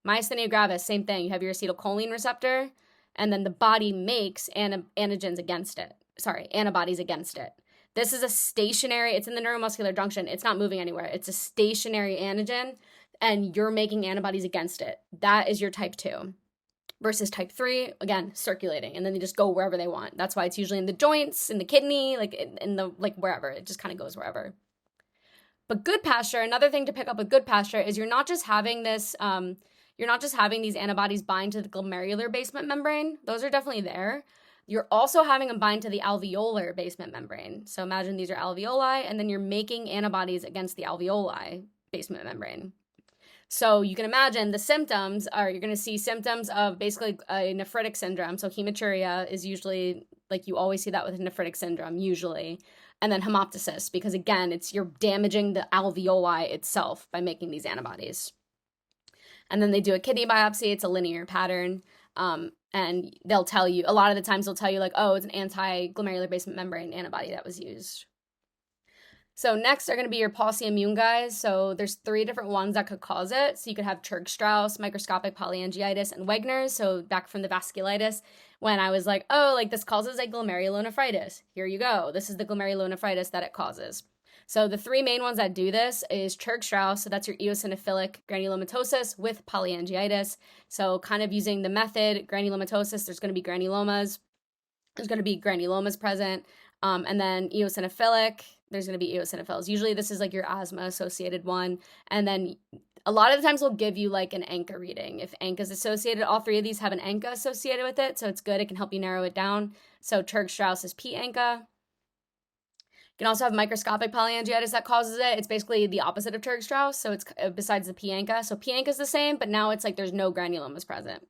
Myasthenia gravis, same thing. You have your acetylcholine receptor, and then the body makes antibodies against it. This is a stationary, it's in the neuromuscular junction. It's not moving anywhere. It's a stationary antigen, and you're making antibodies against it. That is your type 2. Versus type 3, again, circulating, and then they just go wherever they want. That's why it's usually in the joints, in the kidney, like in the, like wherever. It just kind of goes wherever. But good pasture, another thing to pick up with good pasture is you're not just having these antibodies bind to the glomerular basement membrane. Those are definitely there. You're also having them bind to the alveolar basement membrane. So imagine these are alveoli, and then you're making antibodies against the alveoli basement membrane. So you can imagine the symptoms are, you're going to see symptoms of basically a nephritic syndrome. So hematuria is usually, like you always see that with a nephritic syndrome, usually. And then hemoptysis, because again, you're damaging the alveoli itself by making these antibodies. And then they do a kidney biopsy. It's a linear pattern. And they'll tell you, a lot of the times they'll tell you like, oh, it's an anti-glomerular basement membrane antibody that was used. So next are going to be your pauci-immune guys. So there's 3 different ones that could cause it. So you could have Churg-Strauss, microscopic polyangiitis, and Wegener's. So back from the vasculitis, when I was like, oh, like this causes a glomerulonephritis. Here you go. This is the glomerulonephritis that it causes. So the 3 main ones that do this is Churg-Strauss. So that's your eosinophilic granulomatosis with polyangiitis. So kind of using the method, granulomatosis, there's going to be granulomas. There's going to be granulomas present. And then eosinophilic, there's going to be eosinophils. Usually this is like your asthma-associated one. And then a lot of the times we'll give you like an ANCA reading. If ANCA is associated, all 3 of these have an ANCA associated with it. So it's good. It can help you narrow it down. So Churg-Strauss is P-ANCA. You can also have microscopic polyangiitis that causes it. It's basically the opposite of Churg-Strauss. So it's besides the P-ANCA. So P-ANCA is the same, but now it's like there's no granulomas present.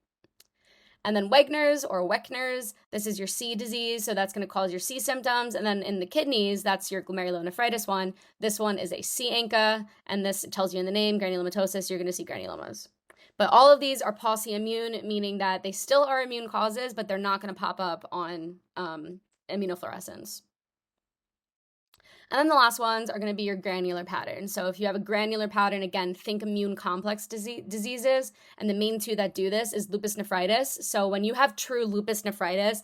And then Wegener's or Weckner's, this is your C disease, so that's going to cause your C symptoms. And then in the kidneys, that's your glomerulonephritis one. This one is a C-ANCA, and this tells you in the name, granulomatosis, you're going to see granulomas. But all of these are pauci-immune, meaning that they still are immune causes, but they're not going to pop up on immunofluorescence. And then the last ones are going to be your granular pattern. So if you have a granular pattern, again, think immune complex diseases. And the main 2 that do this is lupus nephritis. So when you have true lupus nephritis,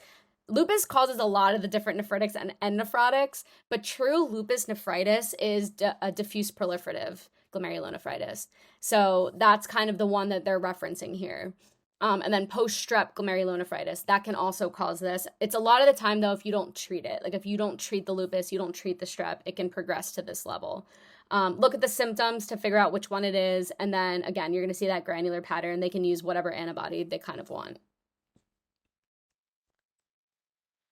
lupus causes a lot of the different nephritics and nephrotics, but true lupus nephritis is a diffuse proliferative glomerulonephritis. So that's kind of the one that they're referencing here. And then post-strep glomerulonephritis, that can also cause this. It's a lot of the time, though, if you don't treat it. Like if you don't treat the lupus, you don't treat the strep, it can progress to this level. Look at the symptoms to figure out which one it is. And then again, you're going to see that granular pattern. They can use whatever antibody they kind of want.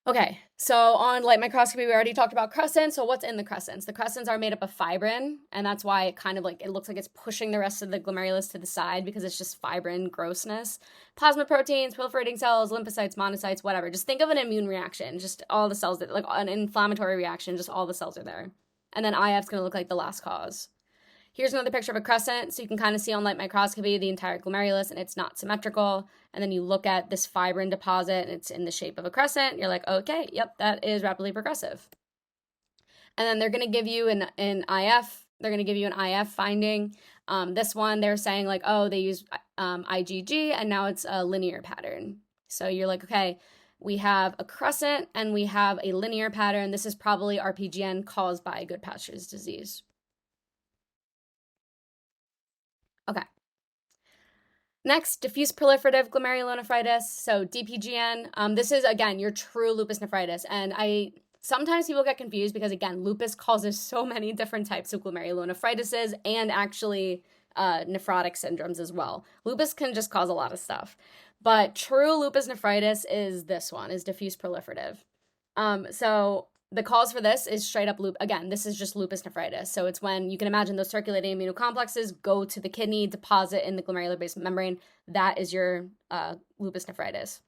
Okay, so on light microscopy, we already talked about crescents. So what's in the crescents? The crescents are made up of fibrin, and that's why it kind of like, it looks like it's pushing the rest of the glomerulus to the side because it's just fibrin grossness. Plasma proteins, proliferating cells, lymphocytes, monocytes, whatever. Just think of an immune reaction, just all the cells, that like an inflammatory reaction, just all the cells are there. And then IF's going to look like the last cause. Here's another picture of a crescent, so you can kind of see on light microscopy the entire glomerulus, and it's not symmetrical. And then you look at this fibrin deposit, and it's in the shape of a crescent. You're like, okay, yep, that is rapidly progressive. And then they're going to give you an IF. They're going to give you an IF finding. This one, they're saying like, oh, they use IgG, and now it's a linear pattern. So you're like, okay, we have a crescent, and we have a linear pattern. This is probably RPGN caused by Goodpasture's disease. Okay. Next, diffuse proliferative glomerulonephritis, so DPGN. This is, again, your true lupus nephritis. And sometimes people get confused because, again, lupus causes so many different types of glomerulonephritises and actually nephrotic syndromes as well. Lupus can just cause a lot of stuff. But true lupus nephritis is this one, is diffuse proliferative. So the cause for this is straight up again, this is just lupus nephritis. So it's when you can imagine those circulating immunocomplexes go to the kidney, deposit in the glomerular basement membrane. That is your lupus nephritis.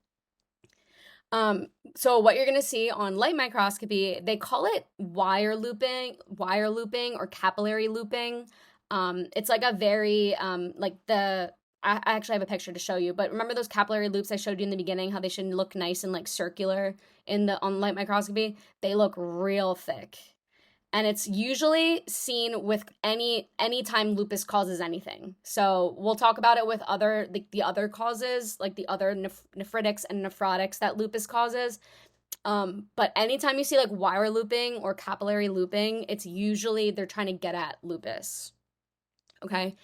So what you're going to see on light microscopy, they call it wire looping or capillary looping. It's like a very, I actually have a picture to show you, but remember those capillary loops I showed you in the beginning, how they should look nice and like circular on light microscopy? They look real thick. And it's usually seen with any time lupus causes anything. So we'll talk about it with the other causes, like the other nephritics and nephrotics that lupus causes. But anytime you see like wire looping or capillary looping, it's usually they're trying to get at lupus. Okay.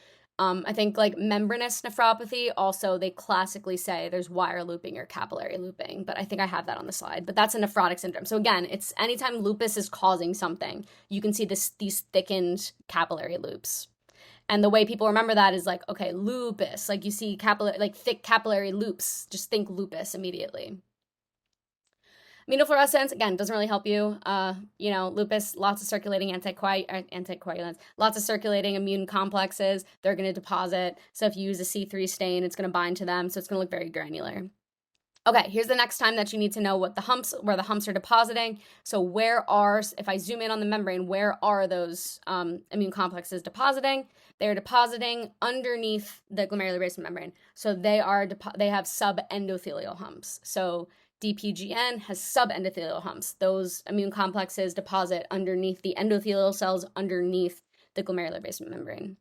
I think like membranous nephropathy, also they classically say there's wire looping or capillary looping, but I think I have that on the slide, but that's a nephrotic syndrome. So again, it's anytime lupus is causing something, you can see these thickened capillary loops. And the way people remember that is like, okay, lupus, like you see thick capillary loops, just think lupus immediately. Immunofluorescence, again, doesn't really help you. Lupus, lots of circulating anticoagulants, lots of circulating immune complexes. They're going to deposit. So if you use a C3 stain, it's going to bind to them. So it's going to look very granular. Okay, here's the next time that you need to know where the humps are depositing. So if I zoom in on the membrane, where are those immune complexes depositing? They're depositing underneath the glomerular basement membrane. So they have subendothelial humps. So DPGN has subendothelial humps. Those immune complexes deposit underneath the endothelial cells underneath the glomerular basement membrane.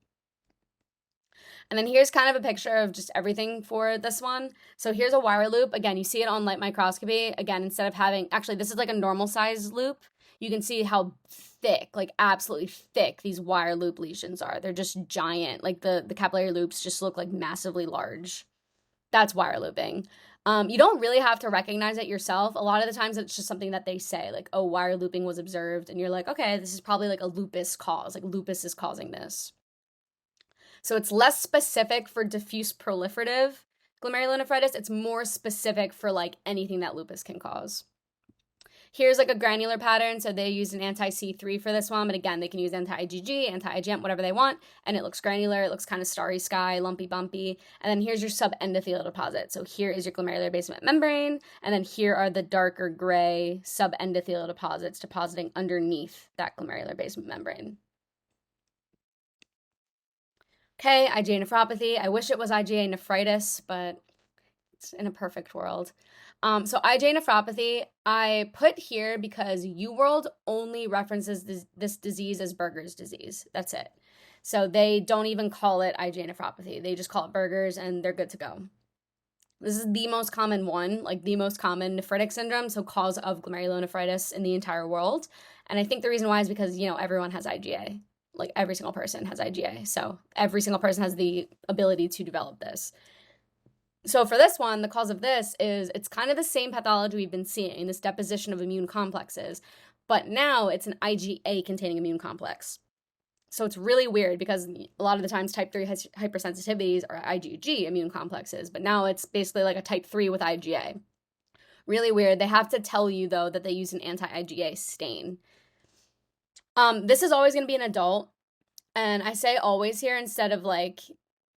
And then here's kind of a picture of just everything for this one. So here's a wire loop. Again, you see it on light microscopy. Again, instead of actually this is like a normal size loop. You can see how thick, like absolutely thick, these wire loop lesions are. They're just giant. Like the capillary loops just look like massively large. That's wire looping. You don't really have to recognize it yourself. A lot of the times it's just something that they say, like, oh, wire looping was observed. And you're like, okay, this is probably like a lupus cause. Like lupus is causing this. So it's less specific for diffuse proliferative glomerulonephritis. It's more specific for like anything that lupus can cause. Here's like a granular pattern. So they used an anti-C3 for this one, but again, they can use anti-IgG, anti-IgM, whatever they want. And it looks granular. It looks kind of starry sky, lumpy, bumpy. And then here's your subendothelial deposit. So here is your glomerular basement membrane. And then here are the darker gray subendothelial deposits depositing underneath that glomerular basement membrane. Okay, IgA nephropathy. I wish it was IgA nephritis, but it's in a perfect world. So IgA nephropathy, I put here because UWorld only references this disease as Buerger's disease. That's it. So they don't even call it IgA nephropathy. They just call it Buerger's and they're good to go. This is the most common one, like the most common nephritic syndrome, so cause of glomerulonephritis in the entire world. And I think the reason why is because, everyone has IgA. Like every single person has IgA. So every single person has the ability to develop this. So for this one, the cause of this is it's kind of the same pathology we've been seeing, this deposition of immune complexes, but now it's an IgA containing immune complex. So it's really weird because a lot of the times type 3 hypersensitivities are IgG immune complexes, but now it's basically like a type 3 with IgA. Really weird. They have to tell you, though, that they use an anti-IgA stain. This is always going to be an adult. And I say always here instead of like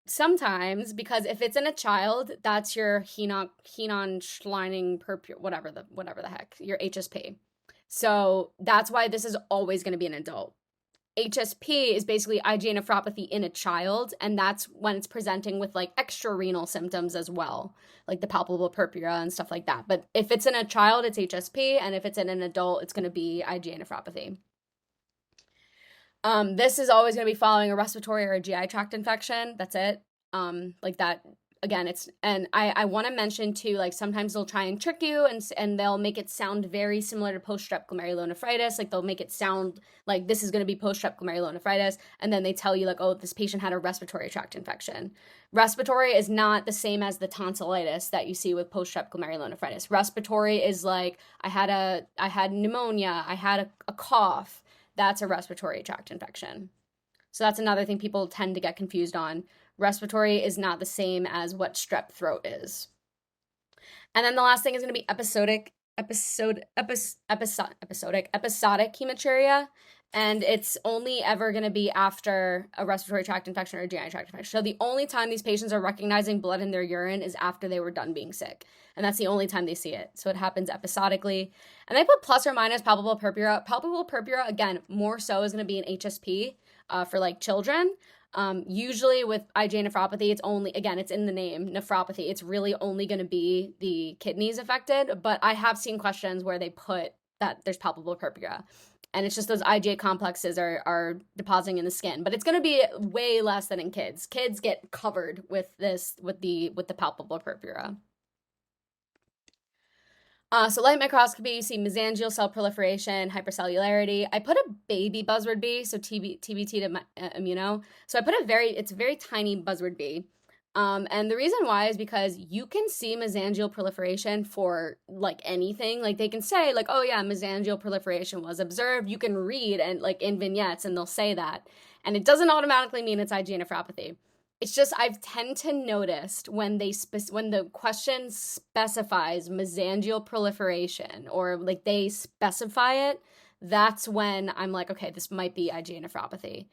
sometimes, because if it's in a child, that's your Henon Schleining whatever the heck, your HSP. So that's why this is always going to be an adult. HSP is basically IgA nephropathy in a child, and that's when it's presenting with like extra renal symptoms as well, like the palpable purpura and stuff like that. But if it's in a child, it's HSP, and if it's in an adult, it's going to be IgA nephropathy. This is always going to be following a respiratory or a GI tract infection. That's it. Like that. Again, and I want to mention too, like sometimes they'll try and trick you and they'll make it sound very similar to post-strep glomerulonephritis. Like they'll make it sound like this is going to be post-strep glomerulonephritis. And then they tell you like, oh, this patient had a respiratory tract infection. Respiratory is not the same as the tonsillitis that you see with post-strep glomerulonephritis. Respiratory is like, I had pneumonia, I had a cough. That's a respiratory tract infection. So that's another thing people tend to get confused on. Respiratory is not the same as what strep throat is. And then the last thing is going to be episodic hematuria. And it's only ever going to be after a respiratory tract infection or a GI tract infection. So the only time these patients are recognizing blood in their urine is after they were done being sick. And that's the only time they see it. So it happens episodically. And they put plus or minus palpable purpura. Palpable purpura, again, more so is going to be an HSP for like children. Usually with IgA nephropathy, it's only, again, it's in the name, nephropathy. It's really only going to be the kidneys affected. But I have seen questions where they put that there's palpable purpura. And it's just those IgA complexes are depositing in the skin. But it's going to be way less than in kids. Kids get covered with this, with the palpable purpura. So light microscopy, you see mesangial cell proliferation, hypercellularity. I put a baby buzzword B, so TBT to immuno. So I put it's a very tiny buzzword B. And the reason why is because you can see mesangial proliferation for like anything. Like they can say like, oh yeah, mesangial proliferation was observed. You can read and like in vignettes and they'll say that. And it doesn't automatically mean it's IgA nephropathy. It's just I've tend to noticed when when the question specifies mesangial proliferation or like they specify it, that's when I'm like, okay, this might be IgA nephropathy.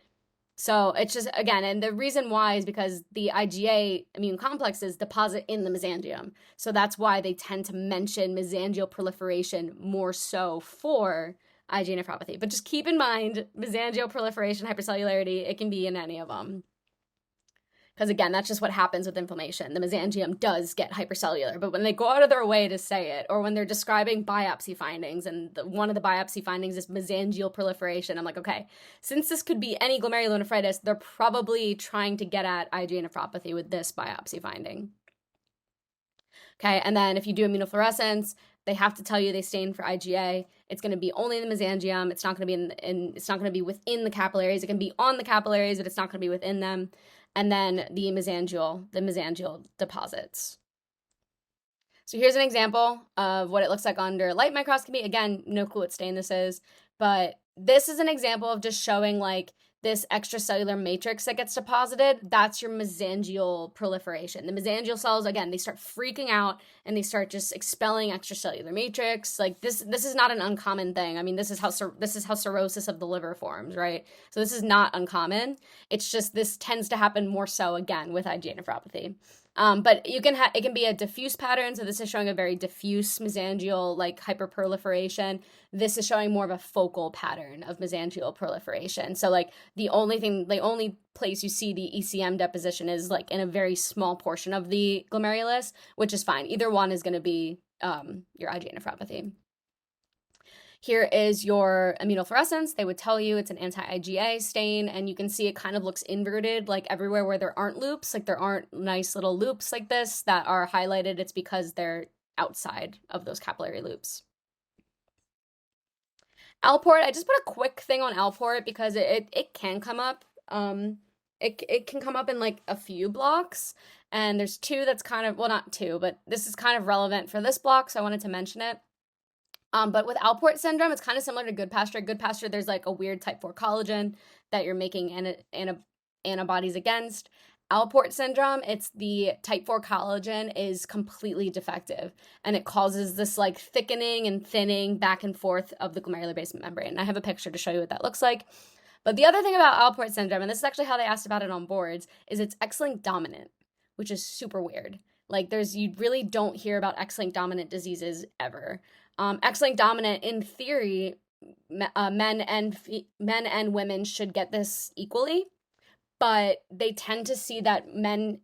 So it's just, again, and the reason why is because the IgA immune complexes deposit in the mesangium. So that's why they tend to mention mesangial proliferation more so for IgA nephropathy. But just keep in mind, mesangial proliferation, hypercellularity, it can be in any of them. Because again, that's just what happens with inflammation. The mesangium does get hypercellular, but when they go out of their way to say it, or when they're describing biopsy findings, and one of the biopsy findings is mesangial proliferation, I'm like, okay, since this could be any glomerulonephritis, they're probably trying to get at IgA nephropathy with this biopsy finding. Okay, and then if you do immunofluorescence, they have to tell you they stain for IgA. It's going to be only in the mesangium. It's not going to be it's not going to be within the capillaries. It can be on the capillaries, but it's not going to be within them. And then the mesangial deposits. So here's an example of what it looks like under light microscopy. Again, no clue what stain this is, but this is an example of just showing like this extracellular matrix that gets deposited. That's your mesangial proliferation. The mesangial cells, again, they start freaking out and they start just expelling extracellular matrix. Like this is not an uncommon thing. I mean, this is how cirrhosis of the liver forms, right? So this is not uncommon. It's just this tends to happen more so again with IgA nephropathy. But it can be a diffuse pattern. So this is showing a very diffuse mesangial like hyperproliferation. This is showing more of a focal pattern of mesangial proliferation. So like the only place you see the ECM deposition is like in a very small portion of the glomerulus, which is fine. Either one is going to be your IgA nephropathy. Here is your immunofluorescence. They would tell you it's an anti-IgA stain, and you can see it kind of looks inverted, like everywhere where there aren't loops, like there aren't nice little loops like this that are highlighted. It's because they're outside of those capillary loops. Alport, I just put a quick thing on Alport because it can come up. It can come up in like a few blocks, and there's two that's kind of, well, not two, but this is kind of relevant for this block, so I wanted to mention it. But with Alport syndrome, it's kind of similar to Good Pasture. Good Pasture, there's like a weird type 4 collagen that you're making antibodies against. Alport syndrome, it's the type 4 collagen is completely defective, and it causes this like thickening and thinning back and forth of the glomerular basement membrane. I have a picture to show you what that looks like. But the other thing about Alport syndrome, and this is actually how they asked about it on boards, is it's X-linked dominant, which is super weird. Like you really don't hear about X-linked dominant diseases ever. X-linked dominant, in theory, men and women should get this equally, but they tend to see that men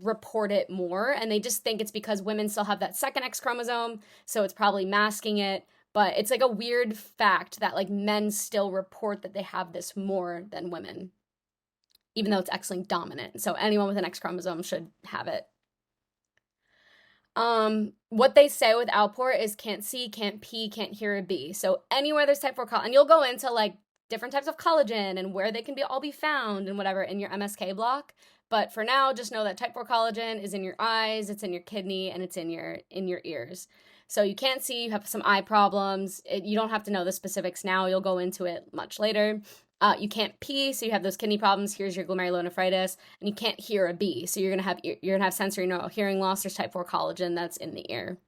report it more, and they just think it's because women still have that second X chromosome, so it's probably masking it. But it's like a weird fact that like men still report that they have this more than women, even though it's X-linked dominant. So anyone with an X chromosome should have it. What they say with Alport is can't see, can't pee, can't hear a B. So anywhere there's type 4 collagen, and you'll go into like different types of collagen and where they can all be found and whatever in your MSK block. But for now, just know that type 4 collagen is in your eyes, it's in your kidney, and it's in your ears. So you can't see, you have some eye problems. You don't have to know the specifics now. You'll go into it much later. You can't pee, so you have those kidney problems. Here's your glomerulonephritis, and you can't hear a B, so you're gonna have sensory neural hearing loss. There's type 4 collagen that's in the ear.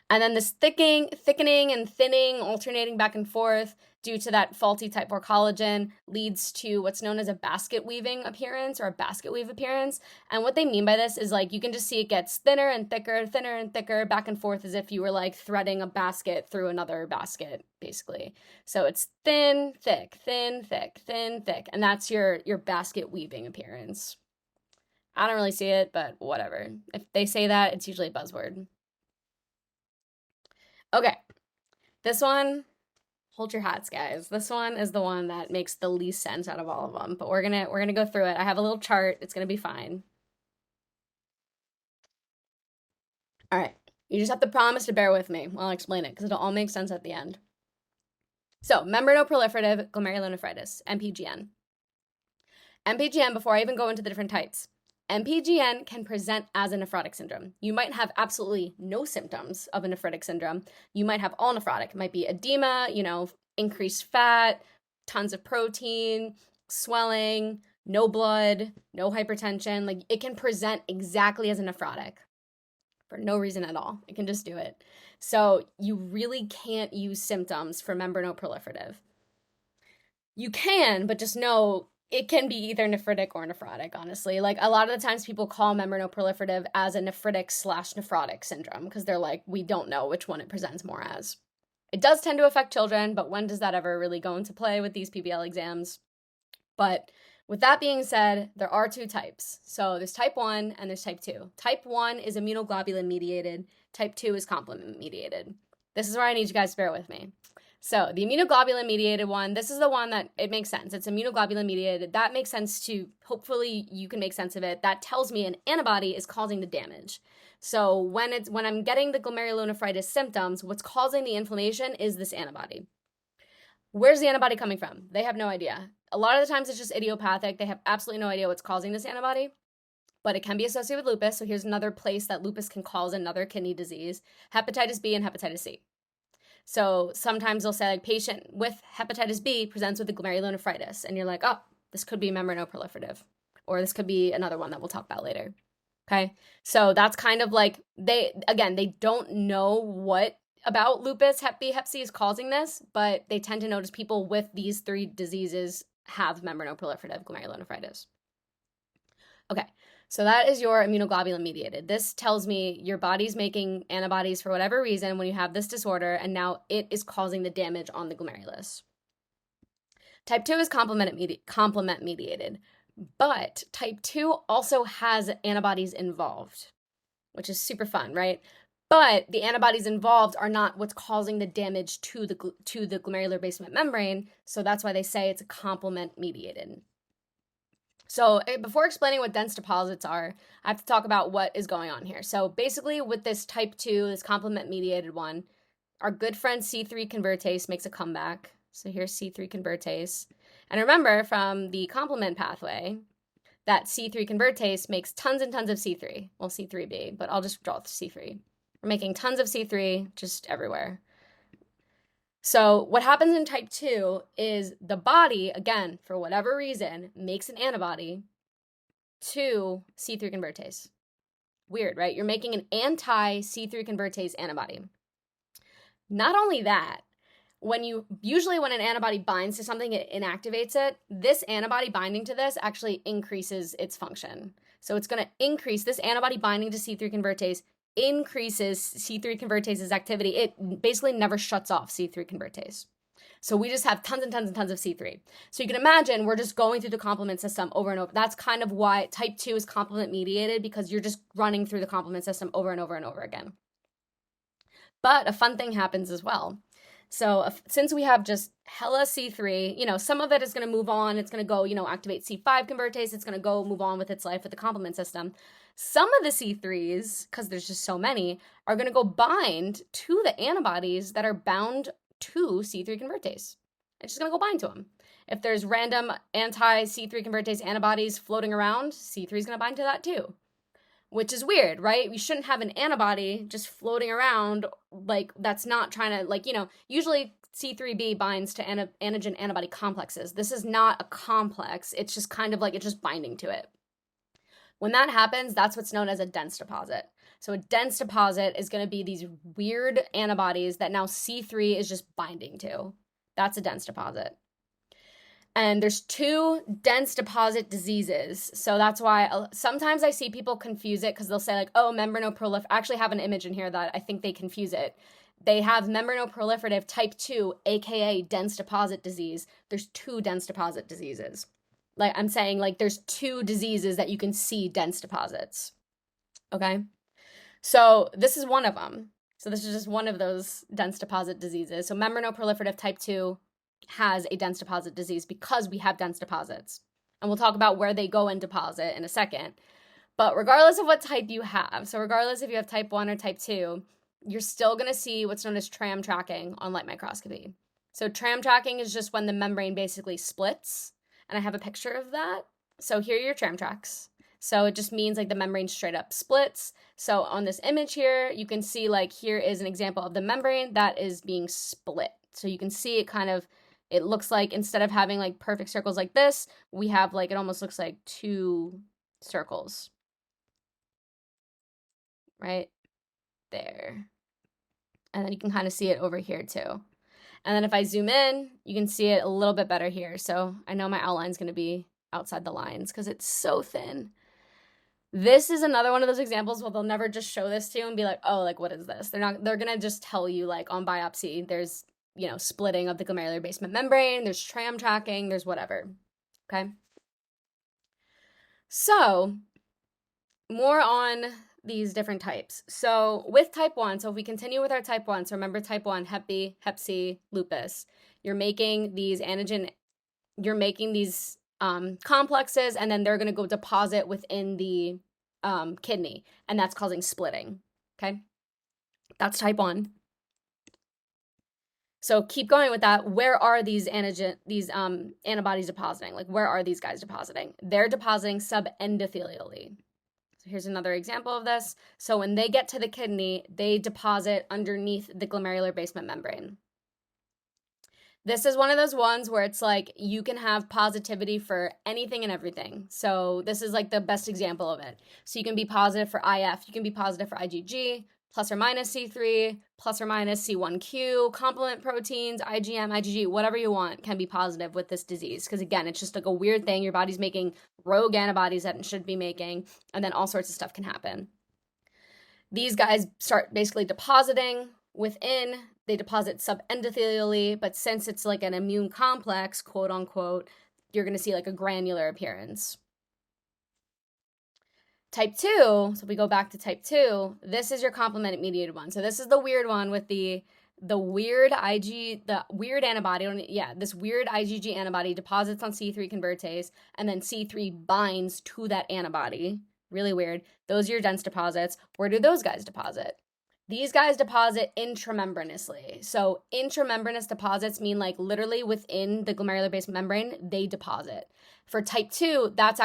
And then this thickening and thinning, alternating back and forth due to that faulty type 4 collagen leads to what's known as a basket weaving appearance or a basket weave appearance. And what they mean by this is like you can just see it gets thinner and thicker back and forth as if you were like threading a basket through another basket, basically. So it's thin, thick, thin, thick, thin, thick. And that's your basket weaving appearance. I don't really see it, but whatever. If they say that, it's usually a buzzword. Okay, this one, hold your hats, guys. This one is the one that makes the least sense out of all of them, but we're gonna go through it. I have a little chart. It's gonna be fine. All right, you just have to promise to bear with me while I explain it because it'll all make sense at the end. So, membranoproliferative glomerulonephritis, MPGN. MPGN, before I even go into the different types, MPGN can present as a nephrotic syndrome. You might have absolutely no symptoms of a nephritic syndrome. You might have all nephrotic. It might be edema, increased fat, tons of protein, swelling, no blood, no hypertension. Like it can present exactly as a nephrotic for no reason at all. It can just do it. So you really can't use symptoms for membranoproliferative. You can, but just know it can be either nephritic or nephrotic, honestly. Like a lot of the times people call membranoproliferative as a nephritic/nephrotic syndrome because they're like, we don't know which one it presents more as. It does tend to affect children, but when does that ever really go into play with these PBL exams? But with that being said, there are two types. So there's type 1 and there's type 2. Type 1 is immunoglobulin mediated. Type 2 is complement mediated. This is where I need you guys to bear with me. So the immunoglobulin mediated one, this is the one that it makes sense. It's immunoglobulin mediated. That makes sense too. Hopefully you can make sense of it. That tells me an antibody is causing the damage. So when I'm getting the glomerulonephritis symptoms, what's causing the inflammation is this antibody. Where's the antibody coming from? They have no idea. A lot of the times it's just idiopathic. They have absolutely no idea what's causing this antibody, but it can be associated with lupus. So here's another place that lupus can cause another kidney disease, hepatitis B and hepatitis C. So sometimes they'll say like patient with hepatitis B presents with a glomerulonephritis, and you're like, oh, this could be membranoproliferative, or this could be another one that we'll talk about later. Okay, so that's kind of like they don't know what about lupus, hep B, hep C is causing this, but they tend to notice people with these three diseases have membranoproliferative glomerulonephritis. Okay, so that is your immunoglobulin mediated. This tells me your body's making antibodies for whatever reason when you have this disorder, and now it is causing the damage on the glomerulus. Type 2 is complement mediated, but type 2 also has antibodies involved, which is super fun, right? But the antibodies involved are not what's causing the damage to the glomerular basement membrane, so that's why they say it's a complement mediated. So before explaining what dense deposits are, I have to talk about what is going on here. So basically with this type 2, this complement mediated one, our good friend C3 convertase makes a comeback. So here's C3 convertase. And remember from the complement pathway that C3 convertase makes tons and tons of C3. Well, C3b, but I'll just draw C3. We're making tons of C3 just everywhere. So what happens in type 2 is the body, again, for whatever reason, makes an antibody to C3 convertase. Weird, right? You're making an anti-C3 convertase antibody. Not only that, usually when an antibody binds to something, it inactivates it. This antibody binding to this actually increases its function. So it's going to increase this antibody binding to C3 convertase, increases C3 convertase's activity. It basically never shuts off C3 convertase. So we just have tons and tons and tons of C3. So you can imagine we're just going through the complement system over and over. That's kind of why type 2 is complement mediated, because you're just running through the complement system over and over and over again. But a fun thing happens as well. So since we have just hella C3, some of it is going to move on. It's going to go, activate C5 convertase. It's going to go move on with its life with the complement system. Some of the C3s, because there's just so many, are going to go bind to the antibodies that are bound to C3 convertase. It's just going to go bind to them. If there's random anti-C3 convertase antibodies floating around, C3 is going to bind to that too. Which is weird, right? We shouldn't have an antibody just floating around that's not trying to, usually C3b binds to antigen antibody complexes. This is not a complex. It's just kind of it's just binding to it. When that happens, that's what's known as a dense deposit. So a dense deposit is going to be these weird antibodies that now C3 is just binding to. That's a dense deposit. And there's 2 dense deposit diseases. So that's why sometimes I see people confuse it, because they'll say membranoproliferative. I actually have an image in here that I think they confuse it. They have membranoproliferative type 2, aka dense deposit disease. There's 2 dense deposit diseases. I'm saying there's 2 diseases that you can see dense deposits. Okay? So this is one of them. So this is just one of those dense deposit diseases. So membranoproliferative type 2 has a dense deposit disease because we have dense deposits. And we'll talk about where they go and deposit in a second. But regardless of what type you have, so regardless if you have type 1 or type 2, you're still going to see what's known as tram tracking on light microscopy. So tram tracking is just when the membrane basically splits. And I have a picture of that. So here are your tram tracks. So it just means the membrane straight up splits. So on this image here, you can see here is an example of the membrane that is being split. So you can see it looks like instead of having perfect circles like this, we have it almost looks like 2 circles. Right there. And then you can kind of see it over here too. And then if I zoom in, you can see it a little bit better here. So I know my outline's going to be outside the lines because it's so thin. This is another one of those examples where they'll never just show this to you and be what is this? They're going to just tell you on biopsy, there's splitting of the glomerular basement membrane, there's tram tracking, there's whatever, okay? So, more on these different types. So, with type 1, so if we continue with our type 1, so remember type 1, Hep B, Hep C, lupus, you're making these complexes, and then they're going to go deposit within the kidney, and that's causing splitting, okay? That's type 1. So keep going with that. Where are these antibodies depositing? Where are these guys depositing? They're depositing subendothelially. So here's another example of this. So when they get to the kidney, they deposit underneath the glomerular basement membrane. This is one of those ones where it's you can have positivity for anything and everything. So this is the best example of it. So you can be positive for IF, you can be positive for IgG, plus or minus C3, plus or minus C1q, complement proteins, IgM, IgG, whatever you want can be positive with this disease. Because again, it's just a weird thing. Your body's making rogue antibodies that it should be making, and then all sorts of stuff can happen. These guys start basically depositing within. They deposit subendothelially, but since it's an immune complex, quote unquote, you're going to see a granular appearance. Type 2, so if we go back to type 2, this is your complement mediated one. So this is the weird one with the weird weird antibody. This weird IgG antibody deposits on C3 convertase, and then C3 binds to that antibody. Really weird. Those are your dense deposits. Where do those guys deposit? These guys deposit intramembranously. So intramembranous deposits mean literally within the glomerular basement membrane, they deposit. For type 2, that's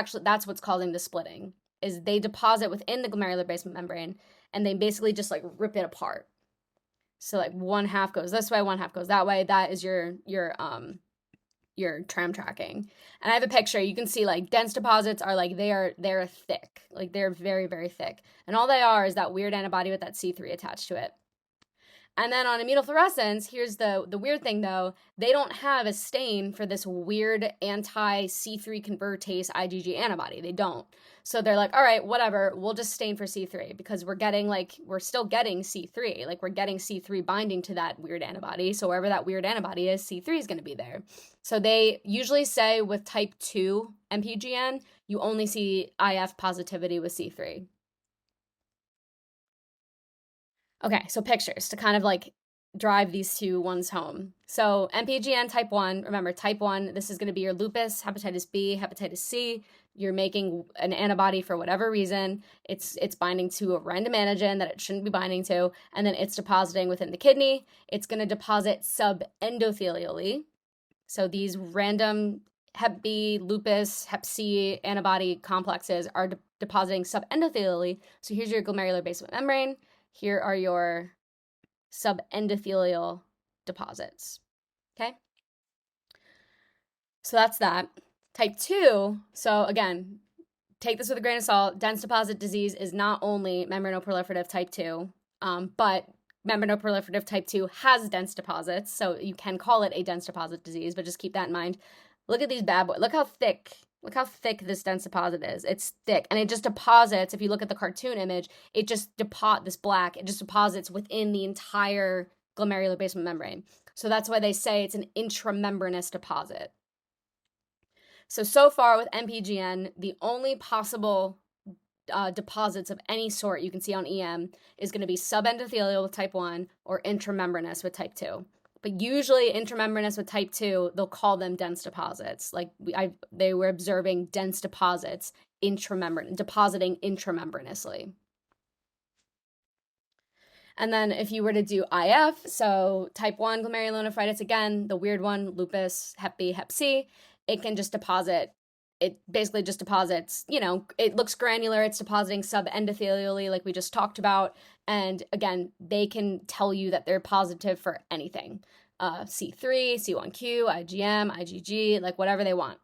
what's causing the splitting. Is they deposit within the glomerular basement membrane, and they basically just rip it apart. So like one half goes this way, one half goes that way. That is your tram tracking. And I have a picture. You can see like dense deposits are like they're thick. Like they're very, very thick. And all they are is that weird antibody with that C3 attached to it. And then on immunofluorescence, here's the weird thing though, they don't have a stain for this weird anti-C3 convertase IgG antibody. They don't. So they're like, all right, whatever, we'll just stain for C3 because we're still getting C3. Like we're getting C3 binding to that weird antibody. So wherever that weird antibody is, C3 is going to be there. So they usually say with type 2 MPGN, you only see IF positivity with C3. Okay, so pictures to kind of like drive these two ones home. So MPGN type 1, remember type 1, this is going to be your lupus, hepatitis B, hepatitis C. You're making an antibody for whatever reason. It's binding to a random antigen that it shouldn't be binding to, and then it's depositing within the kidney. It's going to deposit subendothelially. So these random hep B, lupus, hep C antibody complexes are depositing subendothelially. So here's your glomerular basement membrane. Here are your subendothelial deposits, okay? So that's that. Type 2, so again, take this with a grain of salt. Dense deposit disease is not only membranoproliferative type 2, but membranoproliferative type 2 has dense deposits, so you can call it a dense deposit disease, but just keep that in mind. Look at these bad boys. Look how thick this dense deposit is. It's thick, and it just deposits. If you look at the cartoon image, it just deposits within the entire glomerular basement membrane. So that's why they say it's an intramembranous deposit. So far with MPGN, the only possible deposits of any sort you can see on EM is going to be subendothelial with type 1 or intramembranous with type 2. But usually intramembranous with type 2, they'll call them dense deposits. Like they were observing dense deposits depositing intramembranously. And then if you were to do IF, so type 1 glomerulonephritis, again, the weird one, lupus, hep B, hep C, it can just deposit. It basically just deposits, it looks granular. It's depositing subendothelially like we just talked about. And again, they can tell you that they're positive for anything. C3, C1q, IgM, IgG, like whatever they want.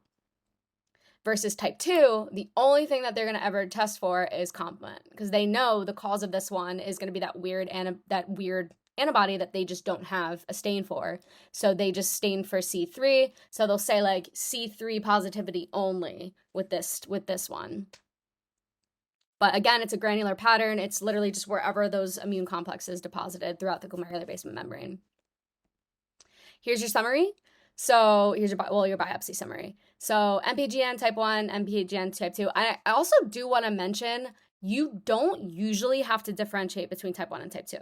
Versus type 2, the only thing that they're going to ever test for is complement because they know the cause of this one is going to be that weird antibody that they just don't have a stain for. So they just stain for C3. So they'll say like C3 positivity only with this one. But again, it's a granular pattern. It's literally just wherever those immune complexes deposited throughout the glomerular basement membrane. Here's your summary. So here's your biopsy summary. So MPGN type 1, MPGN type 2. I also do want to mention you don't usually have to differentiate between type 1 and type 2.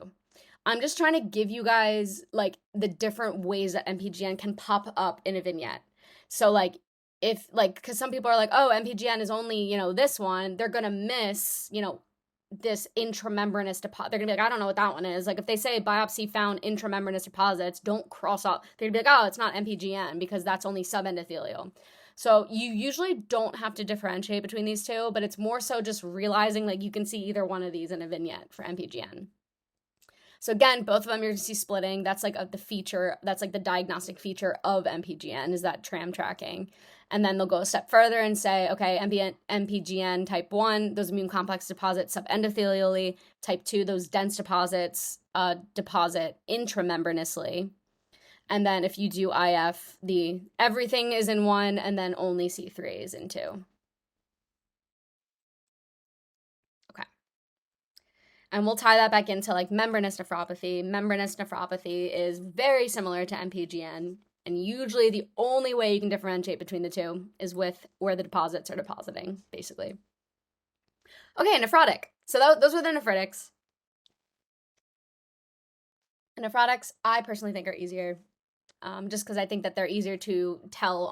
I'm just trying to give you guys like the different ways that MPGN can pop up in a vignette. So like if like, because some people are like, oh, MPGN is only, this one, they're going to miss, this intramembranous deposit. They're going to be like, I don't know what that one is. Like if they say biopsy found intramembranous deposits, don't cross out. They're going to be like, oh, it's not MPGN because that's only subendothelial. So you usually don't have to differentiate between these two, but it's more so just realizing like you can see either one of these in a vignette for MPGN. So again, both of them you're going to see splitting. That's like the feature, that's like the diagnostic feature of MPGN is that tram tracking. And then they'll go a step further and say, okay, MPGN type 1, those immune complex deposits subendothelially. Type 2, those dense deposits deposit intramembranously. And then if you do IF, everything is in 1 and then only C3 is in 2. And we'll tie that back into like membranous nephropathy. Membranous nephropathy is very similar to MPGN. And usually the only way you can differentiate between the two is with where the deposits are depositing, basically. Okay, nephrotic. So those were the nephritics. And nephrotics, I personally think are easier, just because I think that they're easier to tell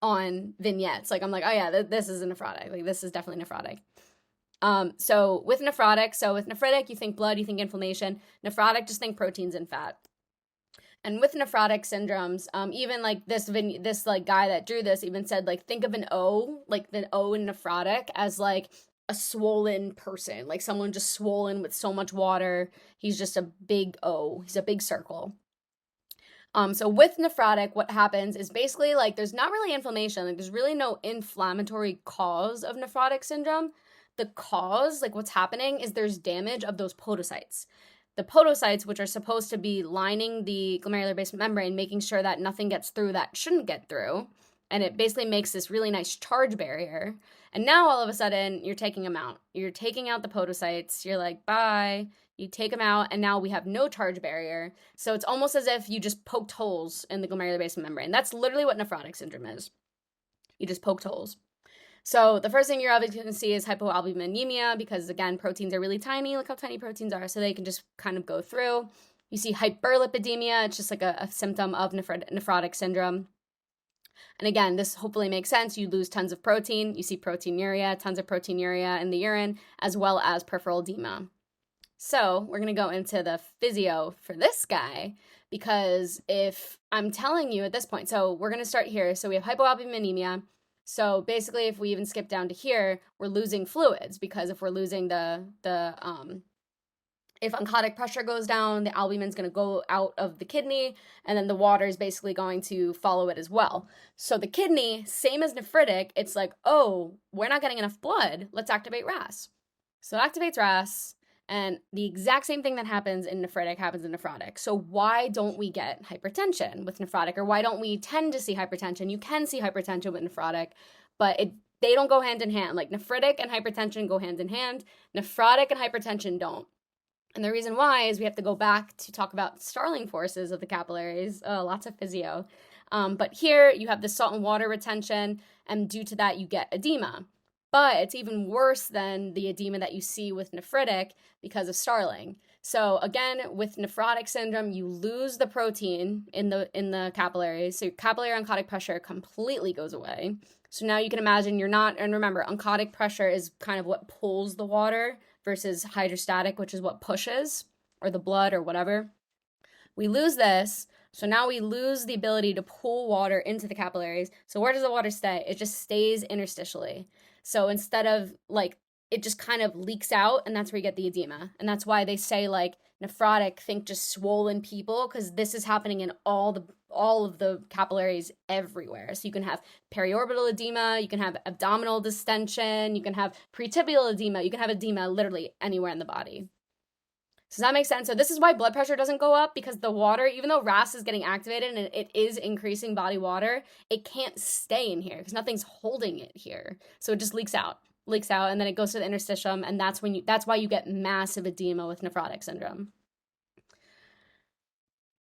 on vignettes. Like I'm like, oh yeah, this is a nephrotic. Like this is definitely nephrotic. So with nephritic, you think blood, you think inflammation. Nephrotic, just think proteins and fat. And with nephrotic syndromes, even like this like guy that drew this even said like think of an O, like the O in nephrotic as like a swollen person, like someone just swollen with so much water. He's just a big O. He's a big circle. So with nephrotic, what happens is basically like there's not really inflammation. Like there's really no inflammatory cause of nephrotic syndrome. The cause, like what's happening, is there's damage of those podocytes. The podocytes, which are supposed to be lining the glomerular basement membrane, making sure that nothing gets through that shouldn't get through. And it basically makes this really nice charge barrier. And now all of a sudden, you're taking them out. You're taking out the podocytes. You're like, bye. You take them out, and now we have no charge barrier. So it's almost as if you just poked holes in the glomerular basement membrane. That's literally what nephrotic syndrome is. You just poked holes. So the first thing you're obviously going to see is hypoalbuminemia because, again, proteins are really tiny. Look how tiny proteins are, so they can just kind of go through. You see hyperlipidemia. It's just like a symptom of nephrotic syndrome. And again, this hopefully makes sense. You lose tons of protein. You see proteinuria, tons of proteinuria in the urine, as well as peripheral edema. So we're going to go into the physio for this guy because if I'm telling you at this point, so we're going to start here. So we have hypoalbuminemia. So basically, if we even skip down to here, we're losing fluids because if we're losing if oncotic pressure goes down, the albumin's going to go out of the kidney, and then the water is basically going to follow it as well. So the kidney, same as nephritic, it's like, oh, we're not getting enough blood. Let's activate RAS. So it activates RAS, and the exact same thing that happens in nephritic happens in nephrotic. So why don't we get hypertension with nephrotic, or why don't we tend to see hypertension? You can see hypertension with nephrotic, but they don't go hand in hand. Like nephritic and hypertension go hand in hand. Nephrotic and hypertension don't. And the reason why is we have to go back to talk about Starling forces of the capillaries. Lots of physio. But here you have the salt and water retention, and due to that you get edema. But it's even worse than the edema that you see with nephritic because of Starling. So again, with nephrotic syndrome, you lose the protein in the capillaries. So your capillary oncotic pressure completely goes away. So now you can imagine you're not, and remember, oncotic pressure is kind of what pulls the water versus hydrostatic, which is what pushes, or the blood or whatever. We lose this, so now we lose the ability to pull water into the capillaries. So where does the water stay? It just stays interstitially. So instead of like, it just kind of leaks out, and that's where you get the edema. And that's why they say like nephrotic, think just swollen people, because this is happening in all of the capillaries everywhere. So you can have periorbital edema, you can have abdominal distension, you can have pretibial edema, you can have edema literally anywhere in the body. Does that make sense? So this is why blood pressure doesn't go up, because the water, even though RAS is getting activated and it is increasing body water, it can't stay in here because nothing's holding it here. So it just leaks out, and then it goes to the interstitium, and that's why you get massive edema with nephrotic syndrome.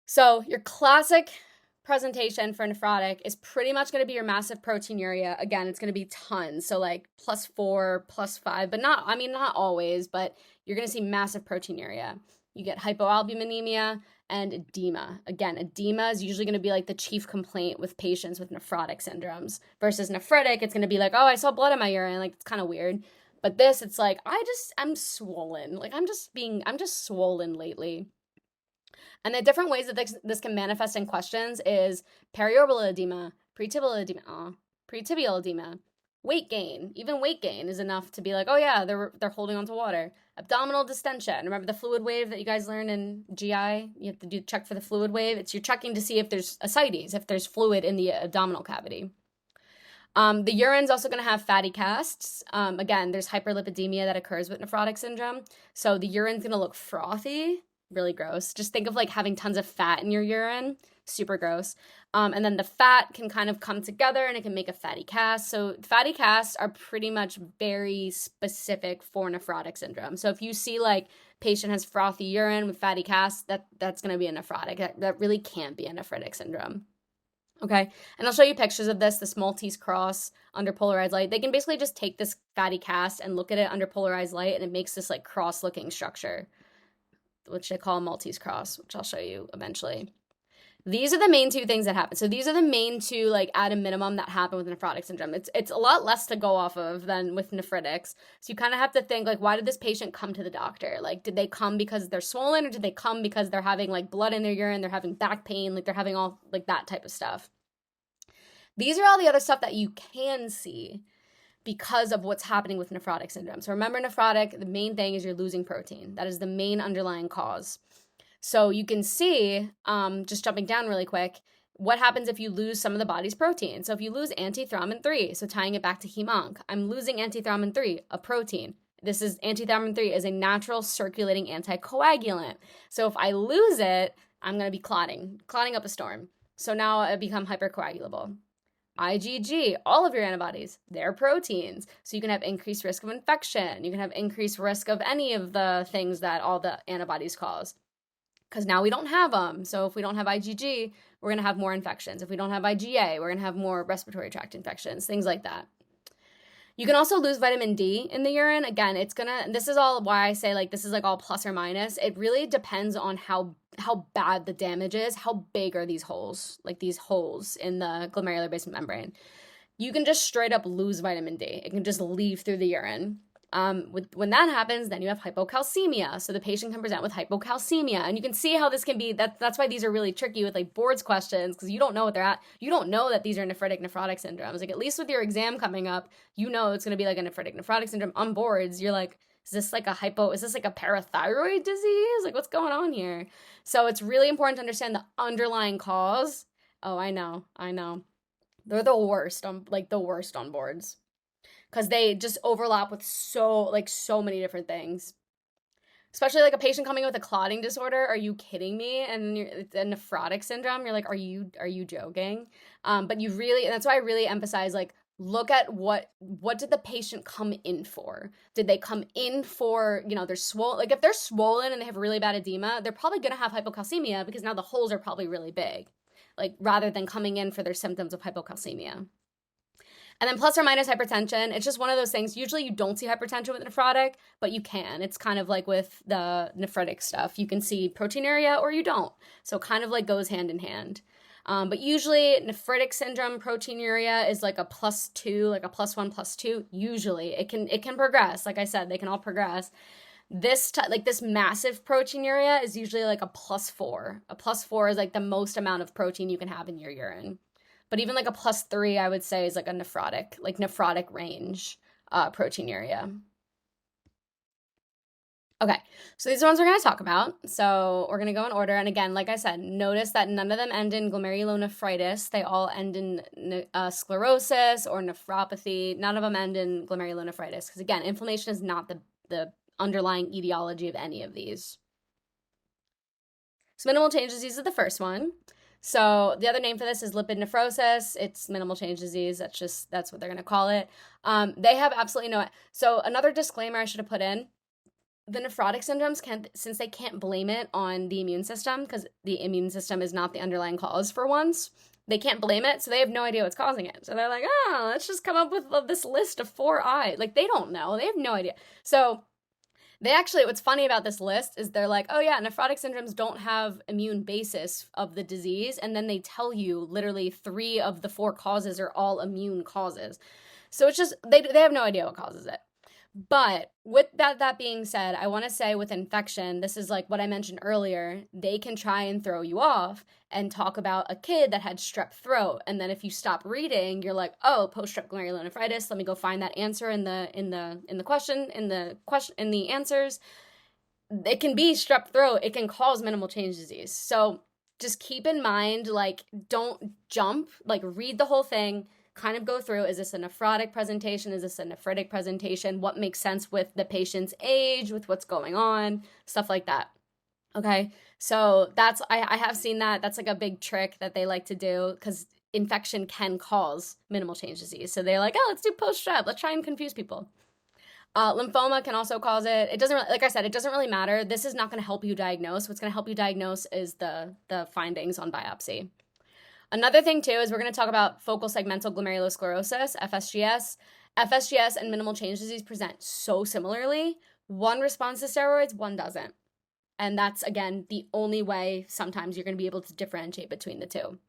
So your classic presentation for nephrotic is pretty much going to be your massive proteinuria. Again, it's going to be tons. So like +4, +5, but not always, but you're going to see massive proteinuria. You get hypoalbuminemia and edema. Again, edema is usually going to be like the chief complaint with patients with nephrotic syndromes versus nephritic. It's going to be like, oh, I saw blood in my urine. Like, it's kind of weird. But this, it's like, I'm swollen. Like, I'm just swollen lately. And the different ways that this can manifest in questions is periorbital edema, pretibial edema, weight gain. Even weight gain is enough to be like, oh yeah, they're holding onto water. Abdominal distension. Remember the fluid wave that you guys learned in GI? You have to check for the fluid wave. You're checking to see if there's ascites, if there's fluid in the abdominal cavity. The urine's also going to have fatty casts. Again, there's hyperlipidemia that occurs with nephrotic syndrome. So the urine's going to look frothy. Really gross. Just think of like having tons of fat in your urine. Super gross. And then the fat can kind of come together and it can make a fatty cast. So fatty casts are pretty much very specific for nephrotic syndrome. So if you see like patient has frothy urine with fatty casts, that's going to be a nephrotic. That really can't be a nephritic syndrome. Okay, and I'll show you pictures of this Maltese cross under polarized light. They can basically just take this fatty cast and look at it under polarized light, and it makes this like cross-looking structure, which they call a Maltese cross, which I'll show you eventually. These are the main two things that happen. So these are the main two, like at a minimum, that happen with nephrotic syndrome. It's a lot less to go off of than with nephritics. So you kind of have to think like, why did this patient come to the doctor? Like, did they come because they're swollen, or did they come because they're having like blood in their urine, they're having back pain, like they're having all like that type of stuff? These are all the other stuff that you can see. because of what's happening with nephrotic syndrome. So remember, nephrotic, the main thing is you're losing protein. That is the main underlying cause. So you can see, just jumping down really quick, what happens if you lose some of the body's protein. So if you lose antithrombin 3, so tying it back to hem-onc, I'm losing antithrombin 3, a protein. This is antithrombin 3 is a natural circulating anticoagulant. So if I lose it, I'm going to be clotting up a storm. So now I become hypercoagulable. IgG, all of your antibodies, they're proteins. So you can have increased risk of infection. You can have increased risk of any of the things that all the antibodies cause. Because now we don't have them. So if we don't have IgG, we're going to have more infections. If we don't have IgA, we're going to have more respiratory tract infections, things like that. You can also lose vitamin D in the urine. Again, this is all why I say like this is like all plus or minus. It really depends on how bad the damage is, how big are these holes, like these holes in the glomerular basement membrane. You can just straight up lose vitamin D. It can just leave through the urine. When that happens, then you have hypocalcemia. So the patient can present with hypocalcemia. And you can see how this can be, that's why these are really tricky with like boards questions, because you don't know what they're at. You don't know that these are nephritic nephrotic syndromes. Like at least with your exam coming up, you know it's going to be like a nephritic nephrotic syndrome. On boards, you're like, is this like a parathyroid disease? Like what's going on here? So it's really important to understand the underlying cause. Oh, I know. They're the worst on boards. Because they just overlap with so many different things. Especially like a patient coming in with a clotting disorder. Are you kidding me? And it's a nephrotic syndrome. You're like, are you joking? But you really, and that's why I really emphasize like, look at what did the patient come in for? Did they come in for, they're swollen? Like if they're swollen and they have really bad edema, they're probably going to have hypocalcemia because now the holes are probably really big. Like rather than coming in for their symptoms of hypocalcemia. And then plus or minus hypertension, it's just one of those things. Usually you don't see hypertension with nephrotic, but you can. It's kind of like with the nephritic stuff. You can see proteinuria or you don't. So kind of like goes hand in hand. But usually nephritic syndrome proteinuria is like a +2, like a +1, +2. Usually it can progress. Like I said, they can all progress. This massive proteinuria is usually like a +4. A +4 is like the most amount of protein you can have in your urine. But even like a +3, I would say, is like a nephrotic range proteinuria. Okay, so these are the ones we're going to talk about. So we're going to go in order. And again, like I said, notice that none of them end in glomerulonephritis. They all end in sclerosis or nephropathy. None of them end in glomerulonephritis. Because again, inflammation is not the underlying etyology of any of these. So minimal change disease is the first one. So the other name for this is lipid nephrosis. It's minimal change disease. That's what they're going to call it. They have absolutely no. So another disclaimer I should have put in, the nephrotic syndromes since they can't blame it on the immune system because the immune system is not the underlying cause for once, they can't blame it. So they have no idea what's causing it. So they're like, let's just come up with this list of 4 eyes. Like they don't know. They have no idea. So what's funny about this list is they're like, oh yeah, nephrotic syndromes don't have immune basis of the disease. And then they tell you literally 3 of the 4 causes are all immune causes. So it's just, they have no idea what causes it. But with that being said, I want to say with infection, this is like what I mentioned earlier, they can try and throw you off and talk about a kid that had strep throat. And then if you stop reading, you're like, oh, post-strep glomerulonephritis. Let me go find that answer in the answers. It can be strep throat. It can cause minimal change disease. So just keep in mind, like, don't jump, like read the whole thing. Kind of go through, is this a nephrotic presentation? Is this a nephritic presentation? What makes sense with the patient's age, with what's going on, stuff like that. Okay, so I have seen that. That's like a big trick that they like to do because infection can cause minimal change disease. So they're like, oh, let's do post-strep. Let's try and confuse people. Lymphoma can also cause it. It doesn't, like I said, it doesn't really matter. This is not going to help you diagnose. What's going to help you diagnose is the findings on biopsy. Another thing, too, is we're going to talk about focal segmental glomerulosclerosis, FSGS. FSGS and minimal change disease present so similarly. One responds to steroids, one doesn't. And that's, again, the only way sometimes you're going to be able to differentiate between the two.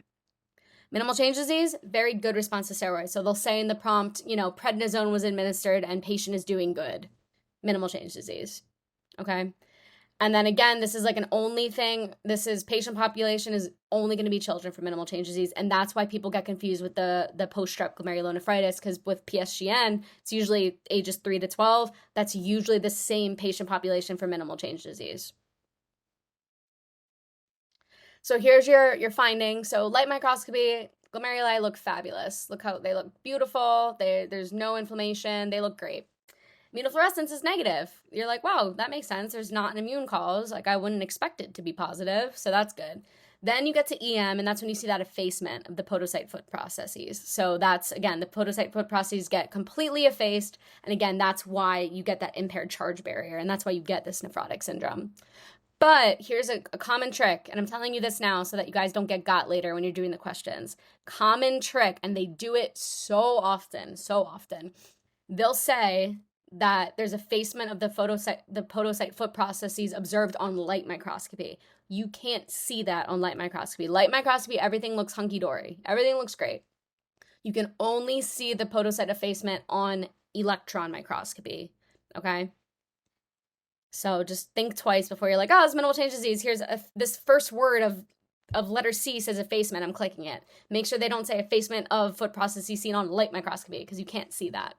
Minimal change disease, very good response to steroids. So they'll say in the prompt, prednisone was administered and patient is doing good. Minimal change disease. Okay? And then again, this is like an only thing. This is patient population is only going to be children for minimal change disease. And that's why people get confused with the post-strep glomerulonephritis, because with PSGN, it's usually ages 3 to 12. That's usually the same patient population for minimal change disease. So here's your findings. So light microscopy, glomeruli look fabulous. Look how they look beautiful. There's no inflammation. They look great. Immunofluorescence is negative. You're like, wow, that makes sense. There's not an immune cause. Like, I wouldn't expect it to be positive, so that's good. Then you get to EM, and that's when you see that effacement of the podocyte foot processes. So that's, again, the podocyte foot processes get completely effaced, and again, that's why you get that impaired charge barrier, and that's why you get this nephrotic syndrome. But here's a common trick, and I'm telling you this now so that you guys don't get got later when you're doing the questions. Common trick, and they do it so often. They'll say that there's effacement of the podocyte foot processes observed on light microscopy. You can't see that on light microscopy. Light microscopy, everything looks hunky-dory. Everything looks great. You can only see the podocyte effacement on electron microscopy, okay? So just think twice before you're like, oh, it's minimal change disease. Here's this first word of letter C says effacement. I'm clicking it. Make sure they don't say effacement of foot processes seen on light microscopy, because you can't see that.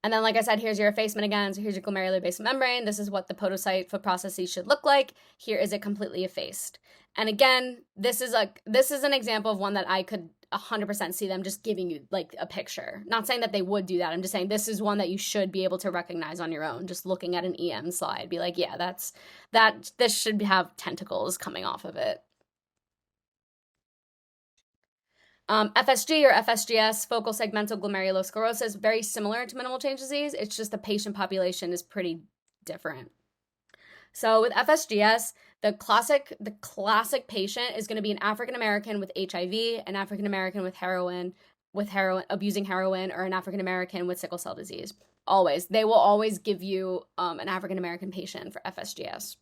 And then, like I said, here's your effacement again. So here's your glomerular basement membrane. This is what the podocyte foot processes should look like. Here is it completely effaced. And again, this is an example of one that I could 100% see them just giving you like a picture. Not saying that they would do that. I'm just saying this is one that you should be able to recognize on your own. Just looking at an EM slide, be like, yeah, this should have tentacles coming off of it. FSG or FSGS, focal segmental glomerulosclerosis, very similar to minimal change disease. It's just the patient population is pretty different. So with FSGS, the classic patient is going to be an African American with HIV, an African American with abusing heroin, or an African American with sickle cell disease. Always, they will always give you an African American patient for FSGS.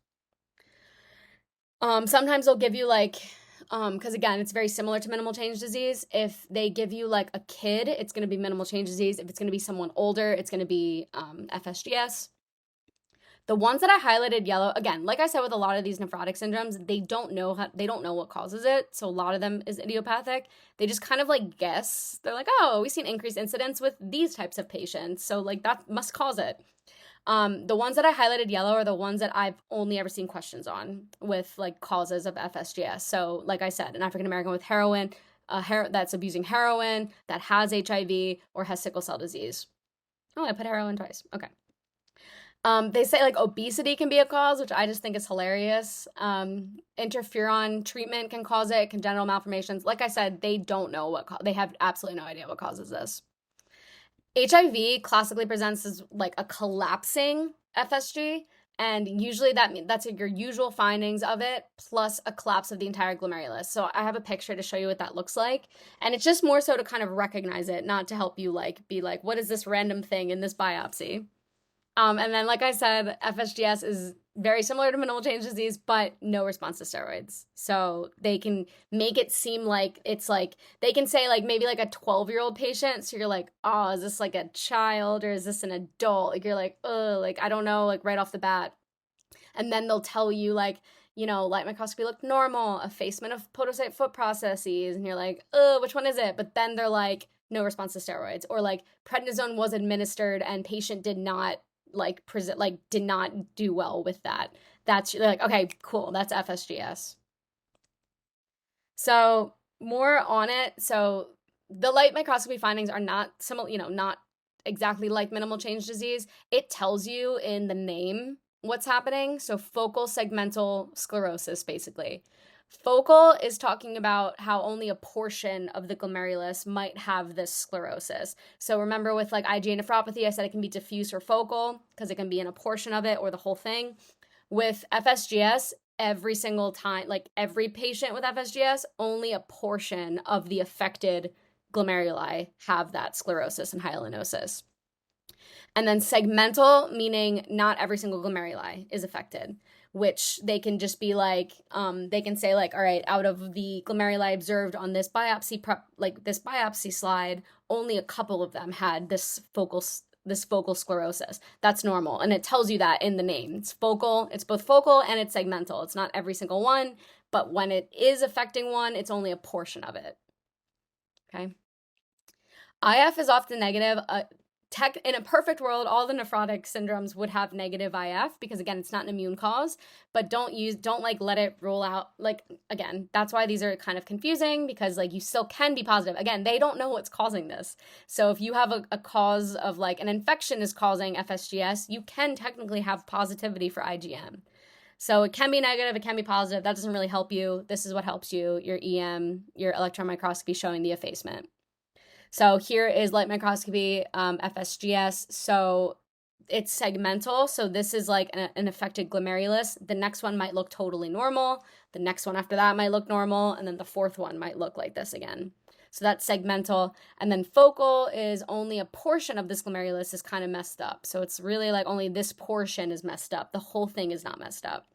Sometimes they'll give you like, because again, it's very similar to minimal change disease. If they give you like a kid, it's going to be minimal change disease. If it's going to be someone older, it's going to be FSGS. The ones that I highlighted yellow, again, like I said with a lot of these nephrotic syndromes, they don't know what causes it. So a lot of them is idiopathic. They just kind of like guess. They're like, oh, we've seen increased incidence with these types of patients, so like that must cause it. The ones that I highlighted yellow are the ones that I've only ever seen questions on with like causes of FSGS. So like I said, an African American with heroin, that's abusing heroin, that has HIV or has sickle cell disease. Oh, I put heroin twice. Okay. They say like obesity can be a cause, which I just think is hilarious. Interferon treatment can cause it, congenital malformations. Like I said, they don't know they have absolutely no idea what causes this. HIV classically presents as like a collapsing FSG, and usually that's your usual findings of it, plus a collapse of the entire glomerulus. So I have a picture to show you what that looks like, and it's just more so to kind of recognize it, not to help you like be like, what is this random thing in this biopsy? And then, like I said, FSGS is very similar to minimal change disease, but no response to steroids. So they can make it seem like it's like, they can say like maybe like a 12-year-old patient. So you're like, oh, is this like a child or is this an adult? Like you're like, oh, like I don't know, like right off the bat. And then they'll tell you like, you know, light microscopy looked normal, effacement of podocyte foot processes. And you're like, oh, which one is it? But then they're like, no response to steroids, or like prednisone was administered and patient did not did not do well with that. That's like, okay, cool, that's FSGS. So more on it. So the light microscopy findings are not similar, not exactly like minimal change disease. It tells you in the name what's happening. So focal segmental sclerosis, basically. Focal is talking about how only a portion of the glomerulus might have this sclerosis. So remember with like IgA nephropathy, I said it can be diffuse or focal because it can be in a portion of it or the whole thing. With FSGS, every single time, like every patient with FSGS, only a portion of the affected glomeruli have that sclerosis and hyalinosis. And then segmental, meaning not every single glomeruli is affected, which they can just be like, they can say like, all right, out of the glomeruli observed on this biopsy slide, only a couple of them had this this focal sclerosis. That's normal. And it tells you that in the name. It's focal, it's both focal and it's segmental. It's not every single one, but when it is affecting one, it's only a portion of it. Okay. IF is often negative. In a perfect world, all the nephrotic syndromes would have negative IF because again, it's not an immune cause, but don't like let it rule out. Like, again, that's why these are kind of confusing because like you still can be positive. Again, they don't know what's causing this. So if you have a cause of like an infection is causing FSGS, you can technically have positivity for IgM. So it can be negative, it can be positive. That doesn't really help you. This is what helps you, your EM, your electron microscopy showing the effacement. So here is light microscopy, FSGS. So it's segmental. So this is like an affected glomerulus. The next one might look totally normal. The next one after that might look normal. And then the fourth one might look like this again. So that's segmental. And then focal is only a portion of this glomerulus is kind of messed up. So it's really like only this portion is messed up. The whole thing is not messed up.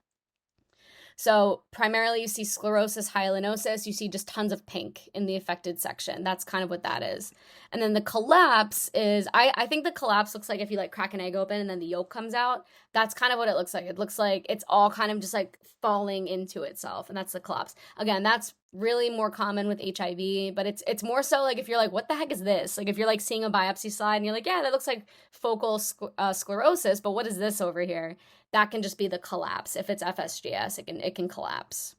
So primarily you see sclerosis hyalinosis, you see just tons of pink in the affected section. That's kind of what that is. And then the collapse is, I think the collapse looks like if you like crack an egg open and then the yolk comes out. That's kind of what it looks like. It looks like it's all kind of just like falling into itself, and that's the collapse. Again, that's really more common with HIV, but it's more so like if you're like, what the heck is this? Like if you're like seeing a biopsy slide and you're like, yeah, that looks like focal sclerosis, but what is this over here? That can just be the collapse. If it's FSGS, it can collapse.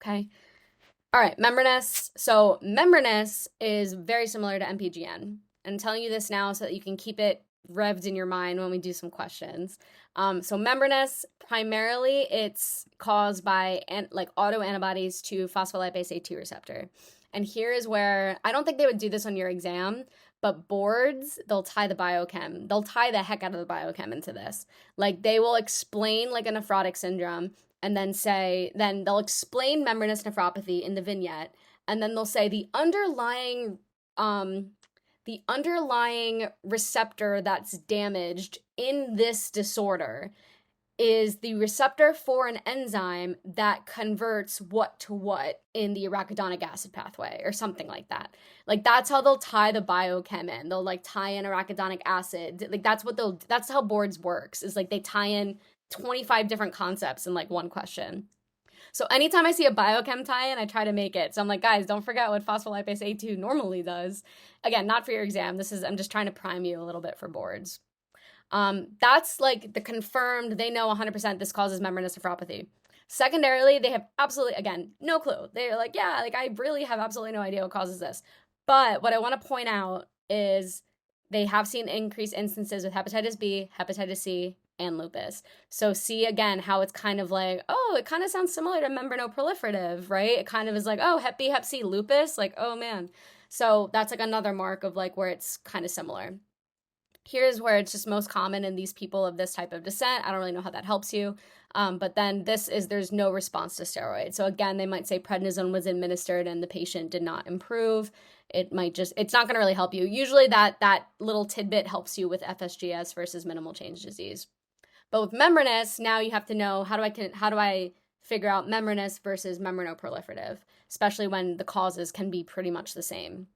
Okay. All right, membranous. So membranous is very similar to MPGN. And I'm telling you this now so that you can keep it revved in your mind when we do some questions. So membranous, primarily it's caused by like autoantibodies to phospholipase A2 receptor. And here is where, I don't think they would do this on your exam, but boards, they'll tie the biochem. They'll tie the heck out of the biochem into this. Like they will explain like a nephrotic syndrome and then they'll explain membranous nephropathy in the vignette. And then they'll say the underlying receptor that's damaged in this disorder is the receptor for an enzyme that converts what to what in the arachidonic acid pathway or something like that. Like that's how they'll tie the biochem in. They'll like tie in arachidonic acid. Like that's how boards works, is like they tie in 25 different concepts in like one question. So anytime I see a biochem tie-in, I try to make it. So I'm like, guys, don't forget what phospholipase A2 normally does. Again, not for your exam. I'm just trying to prime you a little bit for boards. That's like the confirmed, they know 100% this causes membranous nephropathy. Secondarily, they have absolutely, again, no clue. They're like, yeah, like I really have absolutely no idea what causes this. But what I want to point out is they have seen increased instances with hepatitis B, hepatitis C, and lupus. So see again how it's kind of like, oh, it kind of sounds similar to membranoproliferative, right? It kind of is like, oh, hep B, hep C, lupus, like, oh man. So that's like another mark of like where it's kind of similar. Here's where it's just most common in these people of this type of descent. I don't really know how that helps you. But then there's no response to steroids. So again, they might say prednisone was administered and the patient did not improve. It's not going to really help you. Usually that little tidbit helps you with FSGS versus minimal change disease. But with membranous, now you have to know how do I figure out membranous versus membranoproliferative, especially when the causes can be pretty much the same.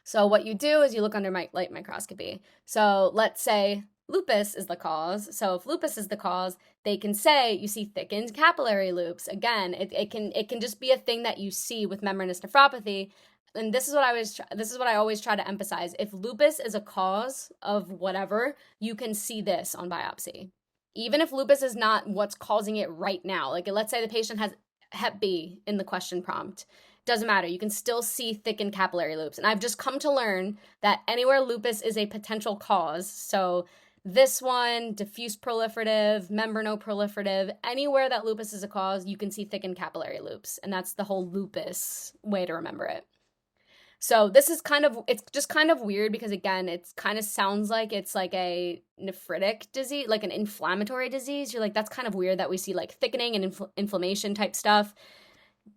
So what you do is you look under light microscopy. So let's say lupus is the cause. So if lupus is the cause, they can say you see thickened capillary loops. Again, it can just be a thing that you see with membranous nephropathy. And this is what I always try to emphasize. If lupus is a cause of whatever, you can see this on biopsy. Even if lupus is not what's causing it right now. Like let's say the patient has hep B in the question prompt. Doesn't matter. You can still see thickened capillary loops. And I've just come to learn that anywhere lupus is a potential cause, so this one, diffuse proliferative, membranoproliferative, anywhere that lupus is a cause, you can see thickened capillary loops. And that's the whole lupus way to remember it. So it's just kind of weird because again, it kind of sounds like it's like a nephritic disease, like an inflammatory disease. You're like, that's kind of weird that we see like thickening and inflammation type stuff.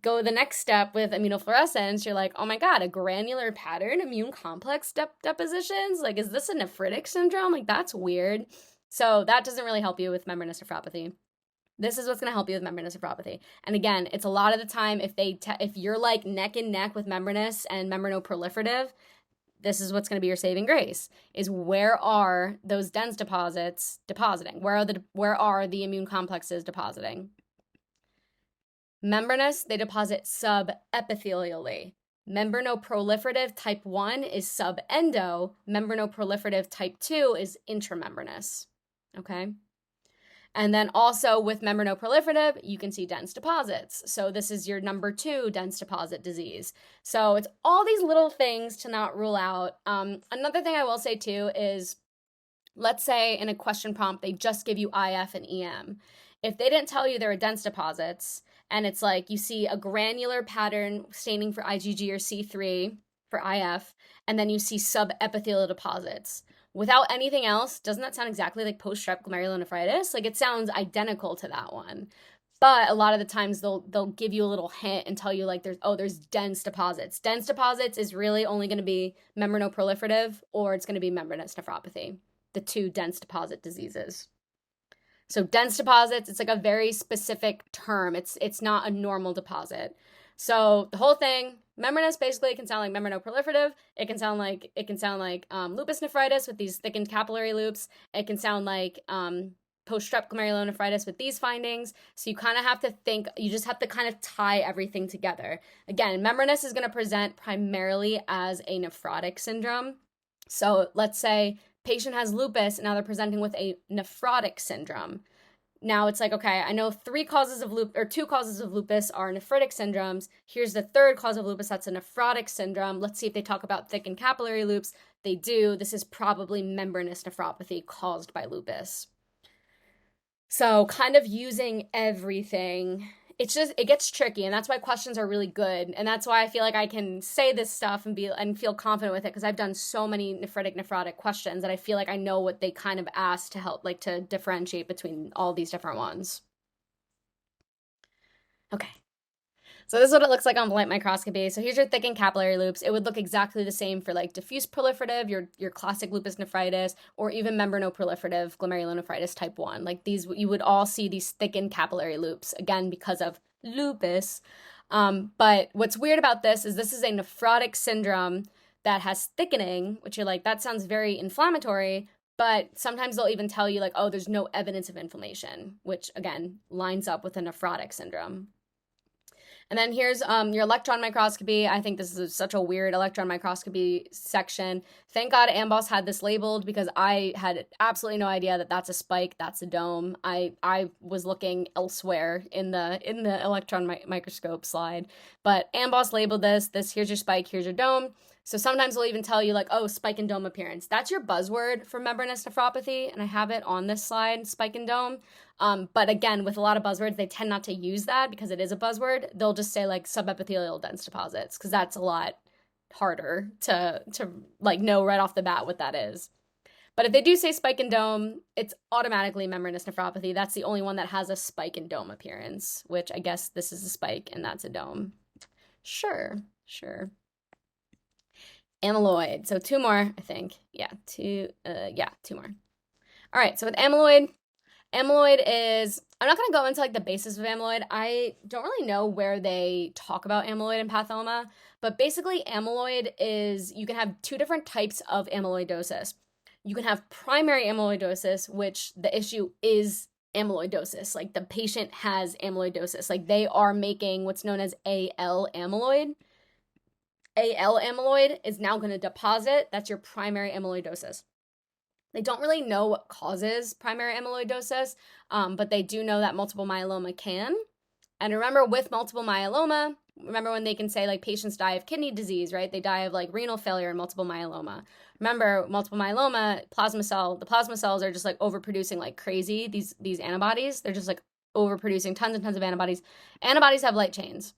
Go the next step with immunofluorescence, you're like, oh my god, a granular pattern immune complex depositions? Like, is this a nephritic syndrome? Like, that's weird. So that doesn't really help you with membranous nephropathy. This is what's going to help you with membranous nephropathy. And again, it's a lot of the time if you're like neck and neck with membranous and membranoproliferative, this is what's going to be your saving grace, is where are those dense deposits depositing? Where are the immune complexes depositing? Membranous, they deposit subepithelially. Membranoproliferative type 1 is subendo. Membranoproliferative type 2 is intramembranous. Okay? And then also with membranoproliferative, you can see dense deposits. So this is your number 2 dense deposit disease. So it's all these little things to not rule out. Another thing I will say too is, let's say in a question prompt, they just give you IF and EM. If they didn't tell you there are dense deposits, and it's like you see a granular pattern staining for IgG or C3 for IF, and then you see subepithelial deposits, without anything else, doesn't that sound exactly like post-strep glomerulonephritis? Like, it sounds identical to that one. But a lot of the times they'll give you a little hint and tell you like there's dense deposits. Dense deposits is really only going to be membranoproliferative, or it's going to be membranous nephropathy, the 2 dense deposit diseases. So dense deposits, it's like a very specific term. It's not a normal deposit. So the whole thing, membranous basically can sound like membranoproliferative. It can sound like lupus nephritis with these thickened capillary loops. It can sound like post-strep glomerulonephritis with these findings. So you kind of have to think, you just have to kind of tie everything together. Again, membranous is going to present primarily as a nephrotic syndrome. So let's say patient has lupus and now they're presenting with a nephrotic syndrome. Now it's like, okay, I know 2 causes of lupus are nephritic syndromes. Here's the 3rd cause of lupus, that's a nephrotic syndrome. Let's see if they talk about thickened capillary loops. They do. This is probably membranous nephropathy caused by lupus. So kind of using everything, it gets tricky, and that's why questions are really good, and that's why I feel like I can say this stuff and feel confident with it, because I've done so many nephrotic questions that I feel like I know what they kind of ask to help, like, to differentiate between all these different ones. Okay. So this is what it looks like on light microscopy. So here's your thickened capillary loops. It would look exactly the same for like diffuse proliferative, your classic lupus nephritis, or even membranoproliferative glomerulonephritis type 1. Like these, you would all see these thickened capillary loops, again, because of lupus. But what's weird about this is a nephrotic syndrome that has thickening, which you're like, that sounds very inflammatory, but sometimes they'll even tell you like, oh, there's no evidence of inflammation, which again, lines up with a nephrotic syndrome. And then here's your electron microscopy. I think this is such a weird electron microscopy section. Thank God Amboss had this labeled, because I had absolutely no idea that that's a spike, that's a dome. I was looking elsewhere in the electron microscope slide. But Amboss labeled this, here's your spike, here's your dome. So sometimes they'll even tell you like, oh, spike and dome appearance. That's your buzzword for membranous nephropathy, and I have it on this slide, spike and dome. But again, with a lot of buzzwords, they tend not to use that because it is a buzzword. They'll just say like subepithelial dense deposits, because that's a lot harder to like know right off the bat what that is. But if they do say spike and dome, it's automatically membranous nephropathy. That's the only one that has a spike and dome appearance, which I guess this is a spike and that's a dome. Sure. Amyloid. So 2 more, I think. Yeah, 2 more. All right, so with amyloid is, I'm not going to go into like the basis of amyloid. I don't really know where they talk about amyloid and pathoma, but basically amyloid is, you can have 2 different types of amyloidosis. You can have primary amyloidosis, which the issue is amyloidosis. Like the patient has amyloidosis. Like they are making what's known as AL amyloid. AL amyloid is now going to deposit. That's your primary amyloidosis. They don't really know what causes primary amyloidosis, but they do know that multiple myeloma can. And remember, with multiple myeloma, remember when they can say like patients die of kidney disease, right? They die of like renal failure and multiple myeloma. Remember, multiple myeloma, the plasma cells are just like overproducing like crazy, these antibodies. They're just like overproducing tons and tons of antibodies. Antibodies have light chains.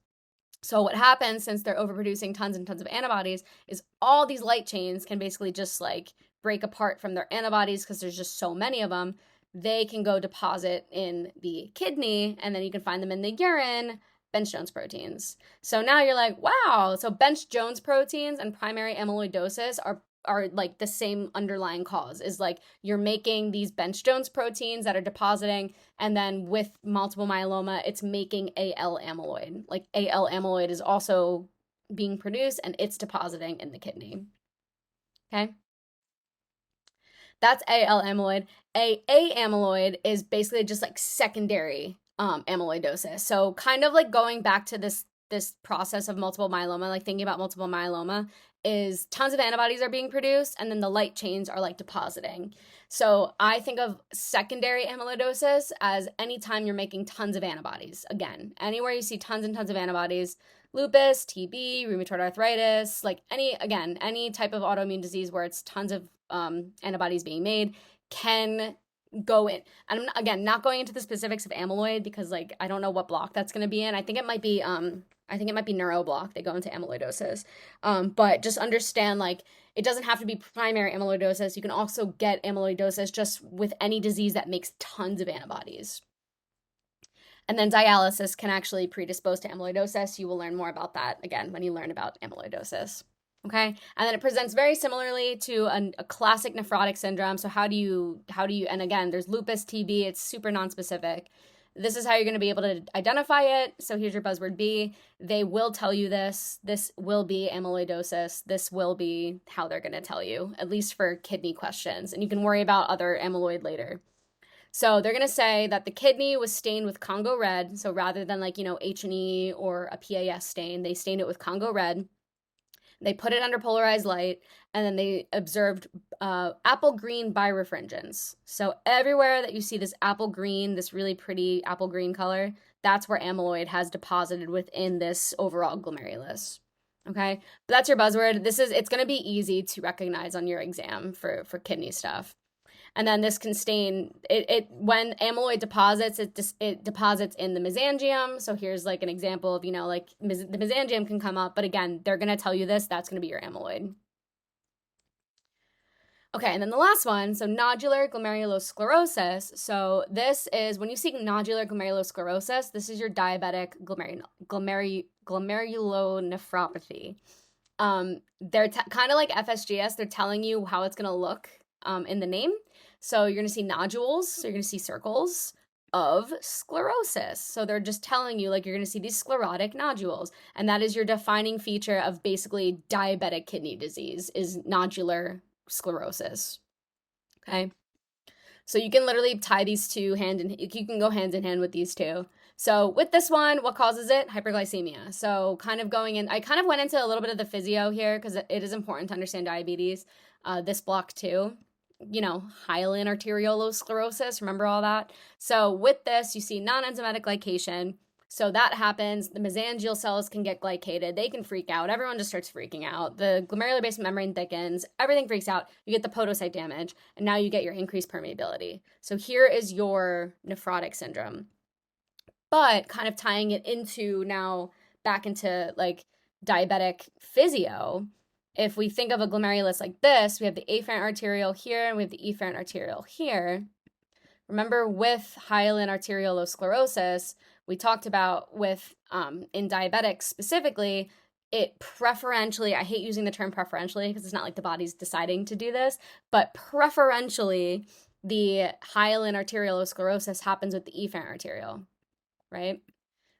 So what happens, since they're overproducing tons and tons of antibodies, is all these light chains can basically just like break apart from their antibodies, because there's just so many of them. They can go deposit in the kidney, and then you can find them in the urine, Bench-Jones proteins. So now you're like, wow, so Bench-Jones proteins and primary amyloidosis are like the same underlying cause, is like you're making these Bench-Jones proteins that are depositing, and then with multiple myeloma, it's making AL amyloid. Like AL amyloid is also being produced and it's depositing in the kidney. Okay. That's AL amyloid. AA amyloid is basically just like secondary amyloidosis. So kind of like going back to this process of multiple myeloma, like thinking about multiple myeloma, is tons of antibodies are being produced and then the light chains are like depositing. So I think of secondary amyloidosis as anytime you're making tons of antibodies. Again, anywhere you see tons and tons of antibodies, lupus, TB, rheumatoid arthritis, like any type of autoimmune disease where it's tons of antibodies being made can go in. And I'm again not going into the specifics of amyloid because like I don't know what block that's going to be in. I think it might be neuroblock. They go into amyloidosis. But just understand like it doesn't have to be primary amyloidosis. You can also get amyloidosis just with any disease that makes tons of antibodies. And then dialysis can actually predispose to amyloidosis. You will learn more about that again when you learn about amyloidosis. Okay. And then it presents very similarly to a classic nephrotic syndrome. So how do you, and again, there's lupus, TB, it's super nonspecific. This is how you're going to be able to identify it. So here's your buzzword B. They will tell you this. This will be amyloidosis. This will be how they're going to tell you, at least for kidney questions. And you can worry about other amyloid later. So they're going to say that the kidney was stained with Congo red. So rather than like, H&E or a PAS stain, they stained it with Congo red. They put it under polarized light, and then they observed apple green birefringence. So everywhere that you see this apple green, this really pretty apple green color, that's where amyloid has deposited within this overall glomerulus. Okay, but that's your buzzword. It's going to be easy to recognize on your exam for kidney stuff. And then this can stain it when amyloid deposits, it deposits in the mesangium. So here's like an example of, like the mesangium can come up, but again, they're going to tell you this, that's going to be your amyloid. Okay, and then the last one, so nodular glomerulosclerosis. So this is when you see nodular glomerulosclerosis, this is your diabetic glomerulonephropathy. They're kind of like FSGS. They're telling you how it's going to look in the name. So you're going to see nodules. So you're going to see circles of sclerosis. So they're just telling you, like, you're going to see these sclerotic nodules. And that is your defining feature of basically diabetic kidney disease is nodular sclerosis. Okay. So you can literally tie these two you can go hand in hand with these two. So with this one, what causes it? Hyperglycemia. So kind of going in, I kind of went into a little bit of the physio here because it is important to understand diabetes. This block too, hyaline arteriolosclerosis, remember all that? So with this, you see non-enzymatic glycation. So that happens, the mesangial cells can get glycated, they can freak out, everyone just starts freaking out, the glomerular basement membrane thickens, everything freaks out, you get the podocyte damage, and now you get your increased permeability. So here is your nephrotic syndrome. But kind of tying it into now back into like diabetic physio, if we think of a glomerulus like this, we have the afferent arteriole here and we have the efferent arteriole here. Remember with hyaline arteriolosclerosis, we talked about with in diabetics specifically, it preferentially, I hate using the term preferentially because it's not like the body's deciding to do this, but preferentially the hyaline arteriolosclerosis happens with the efferent arteriole, right?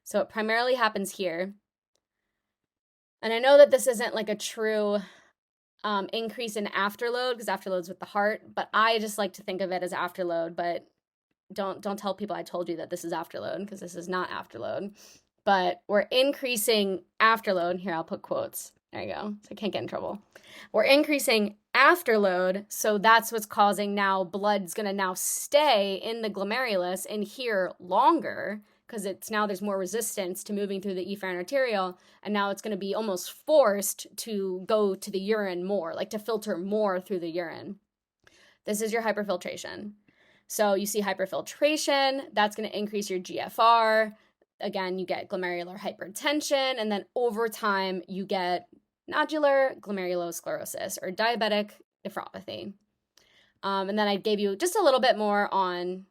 So it primarily happens here. And I know that this isn't like a true increase in afterload because afterload's with the heart, but I just like to think of it as afterload, but don't tell people I told you that this is afterload because this is not afterload. But we're increasing afterload. Here, I'll put quotes. There you go. So I can't get in trouble. We're increasing afterload, so that's what's causing now blood's going to now stay in the glomerulus and here longer because there's more resistance to moving through the efferent arteriole, and now it's going to be almost forced to go to the urine more, like to filter more through the urine. This is your hyperfiltration. So you see hyperfiltration, that's going to increase your GFR. Again, you get glomerular hypertension, and then over time, you get nodular glomerulosclerosis or diabetic nephropathy. And then I gave you just a little bit more on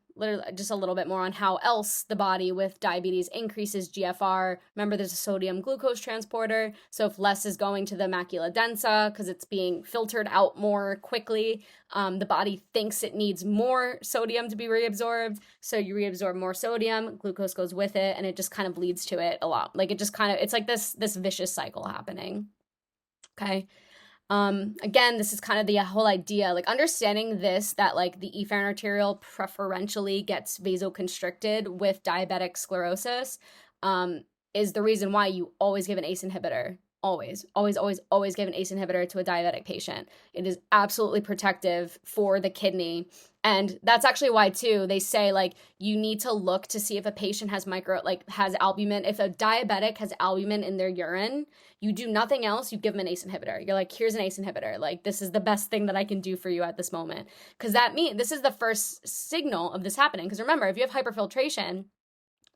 how else the body with diabetes increases GFR. Remember, there's a sodium glucose transporter. So if less is going to the macula densa because it's being filtered out more quickly, the body thinks it needs more sodium to be reabsorbed. So you reabsorb more sodium, glucose goes with it, and it just kind of leads to it a lot. Like it's like this vicious cycle happening. Okay. Again, this is kind of the whole idea, like understanding this, that like the efferent arteriole preferentially gets vasoconstricted with diabetic sclerosis, is the reason why you always give an ACE inhibitor. Always, always, always, always give an ACE inhibitor to a diabetic patient. It is absolutely protective for the kidney. And that's actually why, too, they say like you need to look to see if a patient has has albumin. If a diabetic has albumin in their urine, you do nothing else, you give them an ACE inhibitor. You're like, here's an ACE inhibitor. Like, this is the best thing that I can do for you at this moment. Because that means this is the first signal of this happening. Because remember, if you have hyperfiltration,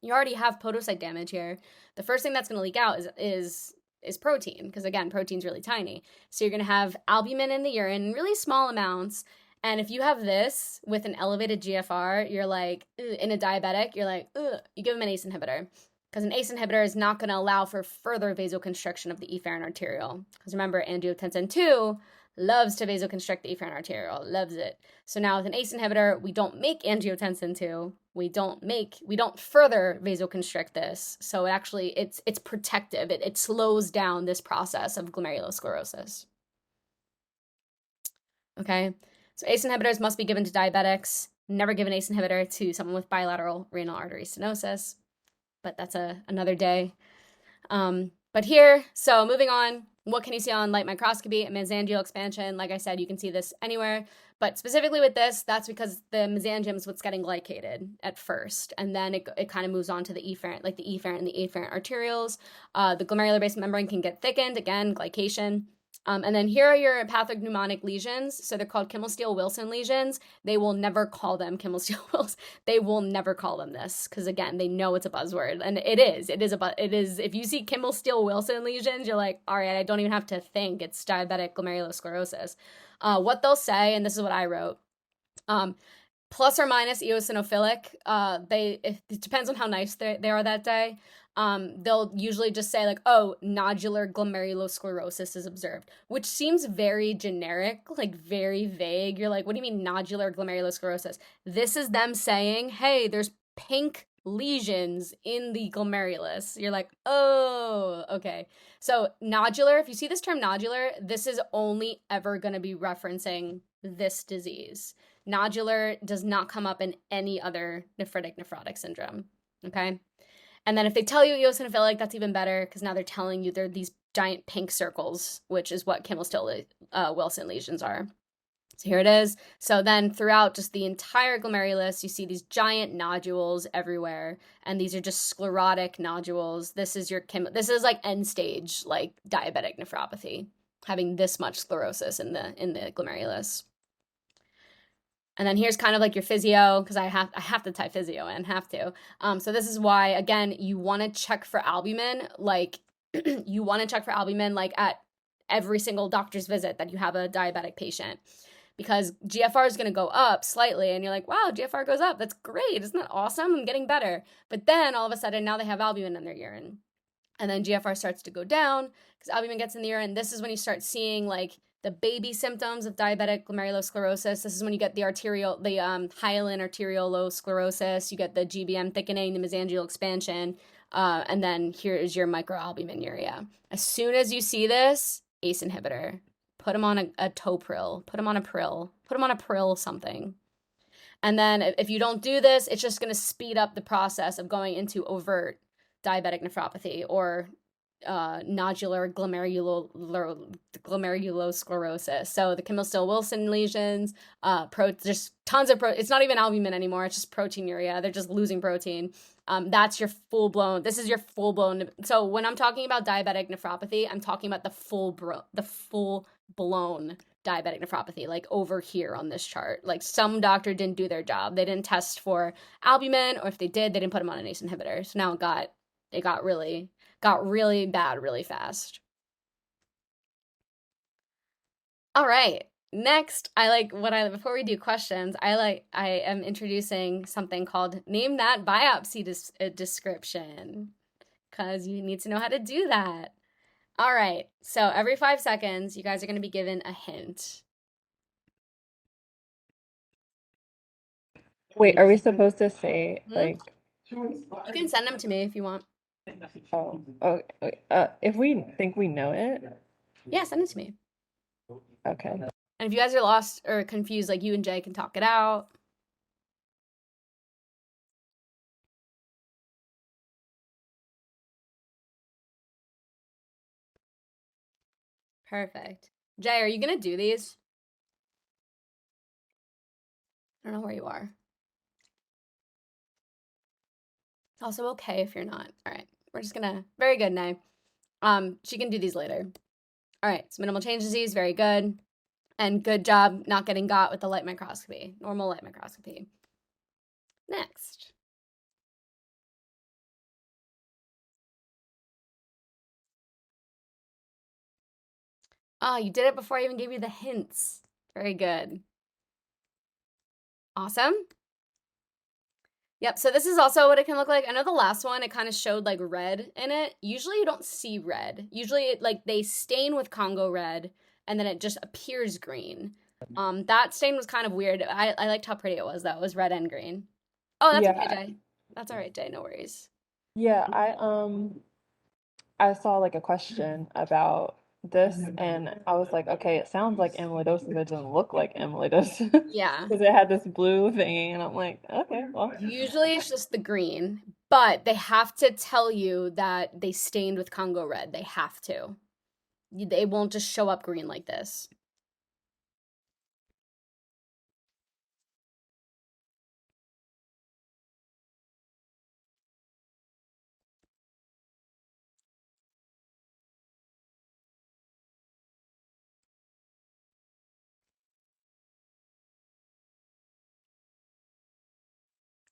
you already have podocyte damage here. The first thing that's going to leak out is protein, because again, protein's really tiny. So you're going to have albumin in the urine in really small amounts. And if you have this with an elevated GFR, you're like, in a diabetic, you're like, you give them an ACE inhibitor. Because an ACE inhibitor is not going to allow for further vasoconstriction of the efferent arteriole. Because remember, angiotensin 2 loves to vasoconstrict the efferent arteriole, loves it. So now with an ACE inhibitor, we don't make angiotensin 2. We don't further vasoconstrict this. So it's protective. It slows down this process of glomerulosclerosis. Okay, so ACE inhibitors must be given to diabetics. Never give an ACE inhibitor to someone with bilateral renal artery stenosis, but that's another day. But here, so moving on, what can you see on light microscopy? A mesangial expansion. Like I said, you can see this anywhere, but specifically with this, that's because the mesangium is what's getting glycated at first, and then it kind of moves on to the efferent, like the efferent and the afferent arterioles. The glomerular basement membrane can get thickened, again, glycation. And then here are your pathognomonic lesions. So they're called Kimmel-Steele-Wilson lesions. They will never call them Kimmel-Steele-Wilson. They will never call them this because, again, they know it's a buzzword. And it is. If you see Kimmel-Steele-Wilson lesions, you're like, all right, I don't even have to think. It's diabetic glomerulosclerosis. What they'll say, and this is what I wrote, plus or minus eosinophilic. It depends on how nice they are that day. They'll usually just say like, oh, nodular glomerulosclerosis is observed, which seems very generic, like very vague. You're like, what do you mean nodular glomerulosclerosis? This is them saying, hey, there's pink lesions in the glomerulus. You're like, oh, okay. So nodular, if you see this term nodular, this is only ever going to be referencing this disease. Nodular does not come up in any other nephritic nephrotic syndrome, okay? And then if they tell you eosinophilic, that's even better because now they're telling you they're these giant pink circles, which is what Kimmel-Steele-Wilson lesions are. So here it is. So then throughout just the entire glomerulus, you see these giant nodules everywhere, and these are just sclerotic nodules. This is like end stage, like diabetic nephropathy, having this much sclerosis in the glomerulus. And then here's kind of like your physio, because I have to type physio in, have to. So this is why, again, you want to check for albumin, like you want to check for albumin like at every single doctor's visit that you have a diabetic patient, because GFR is going to go up slightly, and you're like, wow, GFR goes up, that's great, isn't that awesome? I'm getting better. But then all of a sudden now they have albumin in their urine, and then GFR starts to go down because albumin gets in the urine. This is when you start seeing like the baby symptoms of diabetic glomerulosclerosis. This is when you get the hyaline arteriolosclerosis, you get the GBM thickening, the mesangial expansion, and then here is your microalbuminuria. As soon as you see this, ACE inhibitor, put them on a topril, put them on a pril, put them on a pril something. And then if you don't do this, it's just going to speed up the process of going into overt diabetic nephropathy or nodular glomerulosclerosis. So the Kimmel-Steele-Wilson lesions, just tons of it's not even albumin anymore, it's just proteinuria. They're just losing protein. That's your full-blown, this is your full-blown. So when I'm talking about diabetic nephropathy, I'm talking about the full-blown diabetic nephropathy, like over here on this chart. Like some doctor didn't do their job. They didn't test for albumin, or if they did, they didn't put them on an ACE inhibitor. So now it got really bad really fast. All right. Next, before we do questions, I am introducing something called Name That Biopsy Description, because you need to know how to do that. All right. So every 5 seconds, you guys are going to be given a hint. Wait, are we supposed to say like? You can send them to me if you want. Oh, if we think we know it. Yeah, send it to me. Okay. And if you guys are lost or confused, like you and Jay can talk it out. Perfect. Jay, are you gonna do these? I don't know where you are. It's also okay if you're not. All right. We're just gonna, very good, Nay. She can do these later. All right, so minimal change disease, very good. And good job not getting got with the light microscopy, normal light microscopy. Next. Oh, you did it before I even gave you the hints. Very good. Awesome. Yep, so this is also what it can look like. I know the last one, it kind of showed like red in it. Usually you don't see red. Usually like they stain with Congo red and then it just appears green. That stain was kind of weird. I liked how pretty it was. That was red and green. Oh, that's okay, Yeah. Jay. That's all right, Jay. No worries. Yeah, I saw like a question about this and I was like, okay, it sounds like amyloidosis, but it doesn't look like amyloidosis Yeah. because it had this blue thingy and I'm like, okay, well. Usually it's just the green, but they have to tell you that they stained with Congo red. They have to. They won't just show up green like this.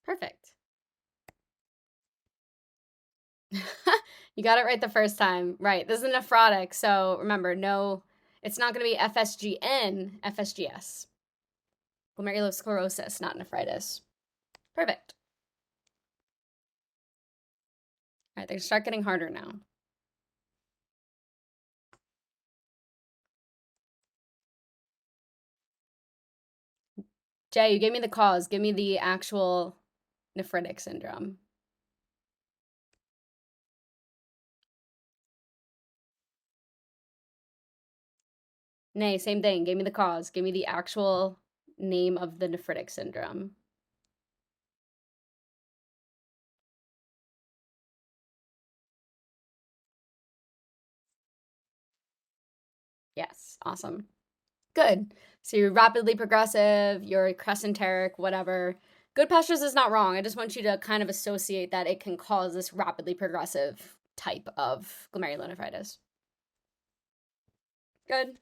Perfect. You got it right the first time. Right. This is nephrotic, so remember, no, it's not going to be FSGN, FSGS. Glomerulosclerosis, not nephritis. Perfect. All right, they start getting harder now. Jay, you gave me the cause. Give me the actual nephritic syndrome. Nay, same thing. Give me the cause. Give me the actual name of the nephritic syndrome. Yes, awesome. Good. So you're rapidly progressive, you're crescenteric, whatever. Good pastures is not wrong. I just want you to kind of associate that it can cause this rapidly progressive type of glomerulonephritis. Good.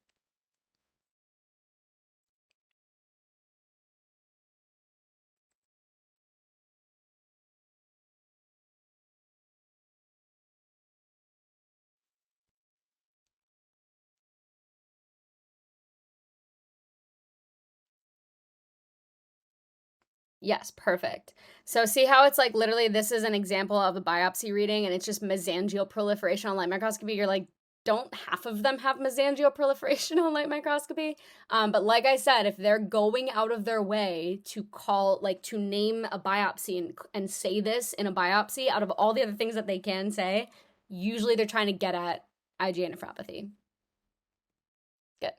Yes, perfect. So see how it's like literally this is an example of a biopsy reading and it's just mesangial proliferation on light microscopy. You're like, don't half of them have mesangial proliferation on light microscopy? But like I said, if they're going out of their way to call, like to name a biopsy and say this in a biopsy out of all the other things that they can say, usually they're trying to get at IgA nephropathy. Good.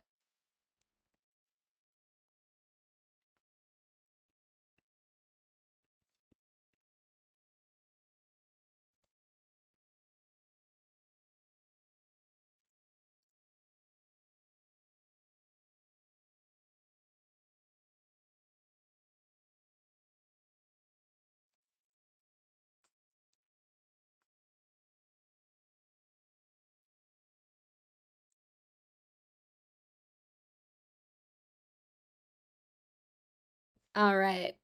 All right.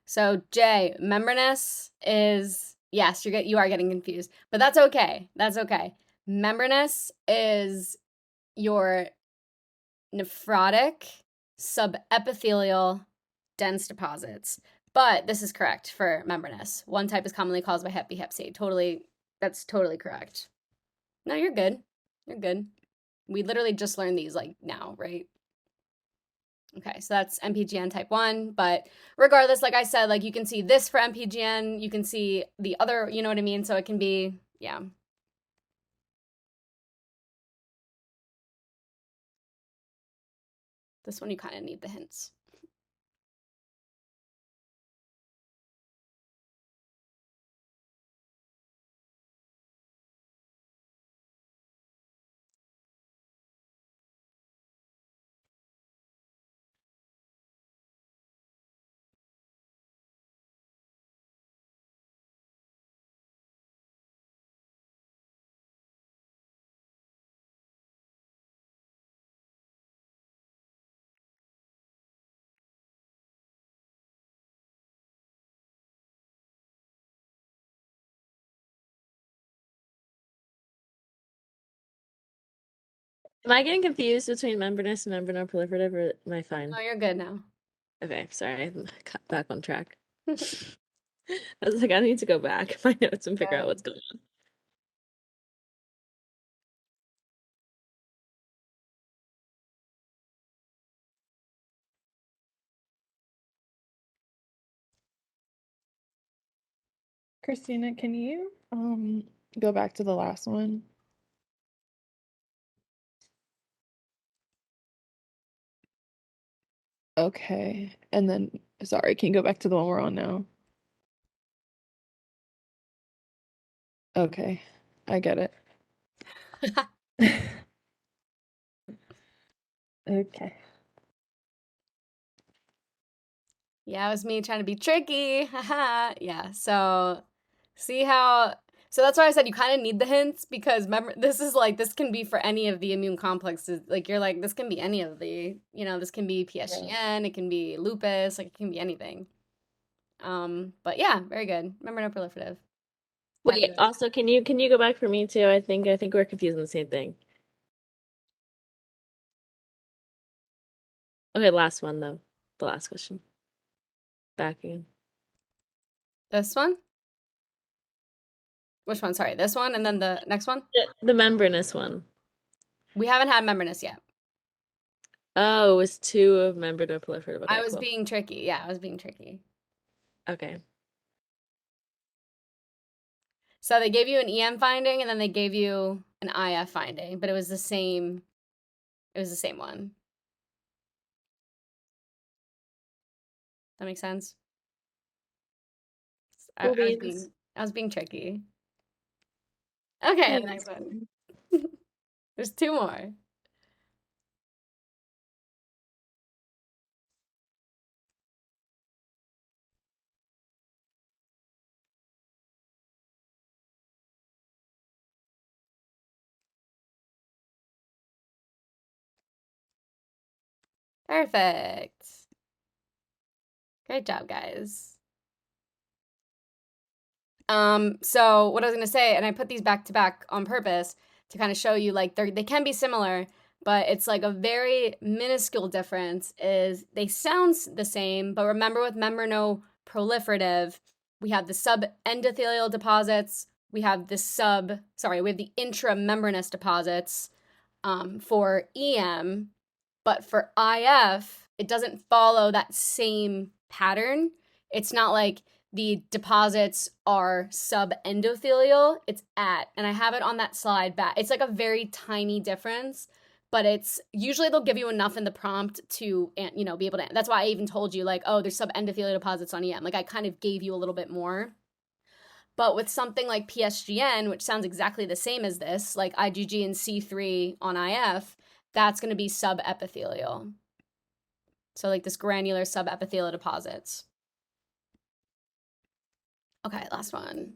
So Jay, membranous is yes, you are getting confused, but that's okay. That's okay. Membranous is your nephrotic subepithelial dense deposits. But this is correct for membranous. One type is commonly caused by Hep B, Hep C. Totally, that's totally correct. No, you're good. You're good. We literally just learned these like now, right? Okay, so that's MPGN type 1, but regardless, like I said, like you can see this for MPGN, you can see the other, you know what I mean? So it can be, yeah. This one you kind of need the hints. Am I getting confused between membranous and membranoproliferative, or am I fine? Oh, you're good now. Okay, sorry, I'm back on track. I was like, I need to go back my notes and figure out what's going on. Christina, can you go back to the last one? Okay. And then, sorry, can you go back to the one we're on now? Okay. I get it. Okay. Yeah, it was me trying to be tricky. Haha. Yeah. So see how so that's why I said you kind of need the hints because remember this is like this can be for any of the immune complexes. Like you're like this can be any of the, this can be PSGN, it can be lupus, like it can be anything. But yeah, very good. Remember no proliferative. Wait, also, can you go back for me too? I think we're confusing the same thing. Okay, last one though. The last question. Back again. This one? Which one? Sorry, this one and then the next one? The membranous one. We haven't had membranous yet. Oh, it was 2 of membranoproliferative. Okay, I was cool. being tricky. Yeah, I was being tricky. Okay. So they gave you an EM finding and then they gave you an IF finding, but it was the same one. That makes sense? I was being tricky. Okay, the next one. There's 2 more. Perfect. Great job, guys. So what I was gonna say, and I put these back to back on purpose to kind of show you like they can be similar, but it's like a very minuscule difference is they sound the same, but remember with membranoproliferative, we have the subendothelial deposits, we have the intramembranous deposits for EM, but for IF, it doesn't follow that same pattern. It's not like the deposits are subendothelial, it's and I have it on that slide back. It's like a very tiny difference, but it's usually they'll give you enough in the prompt to, be able to. That's why I even told you like, oh, there's subendothelial deposits on EM. Like I kind of gave you a little bit more. But with something like PSGN, which sounds exactly the same as this, like IgG and C3 on IF, that's going to be subepithelial. So like this granular subepithelial deposits. Okay, last one.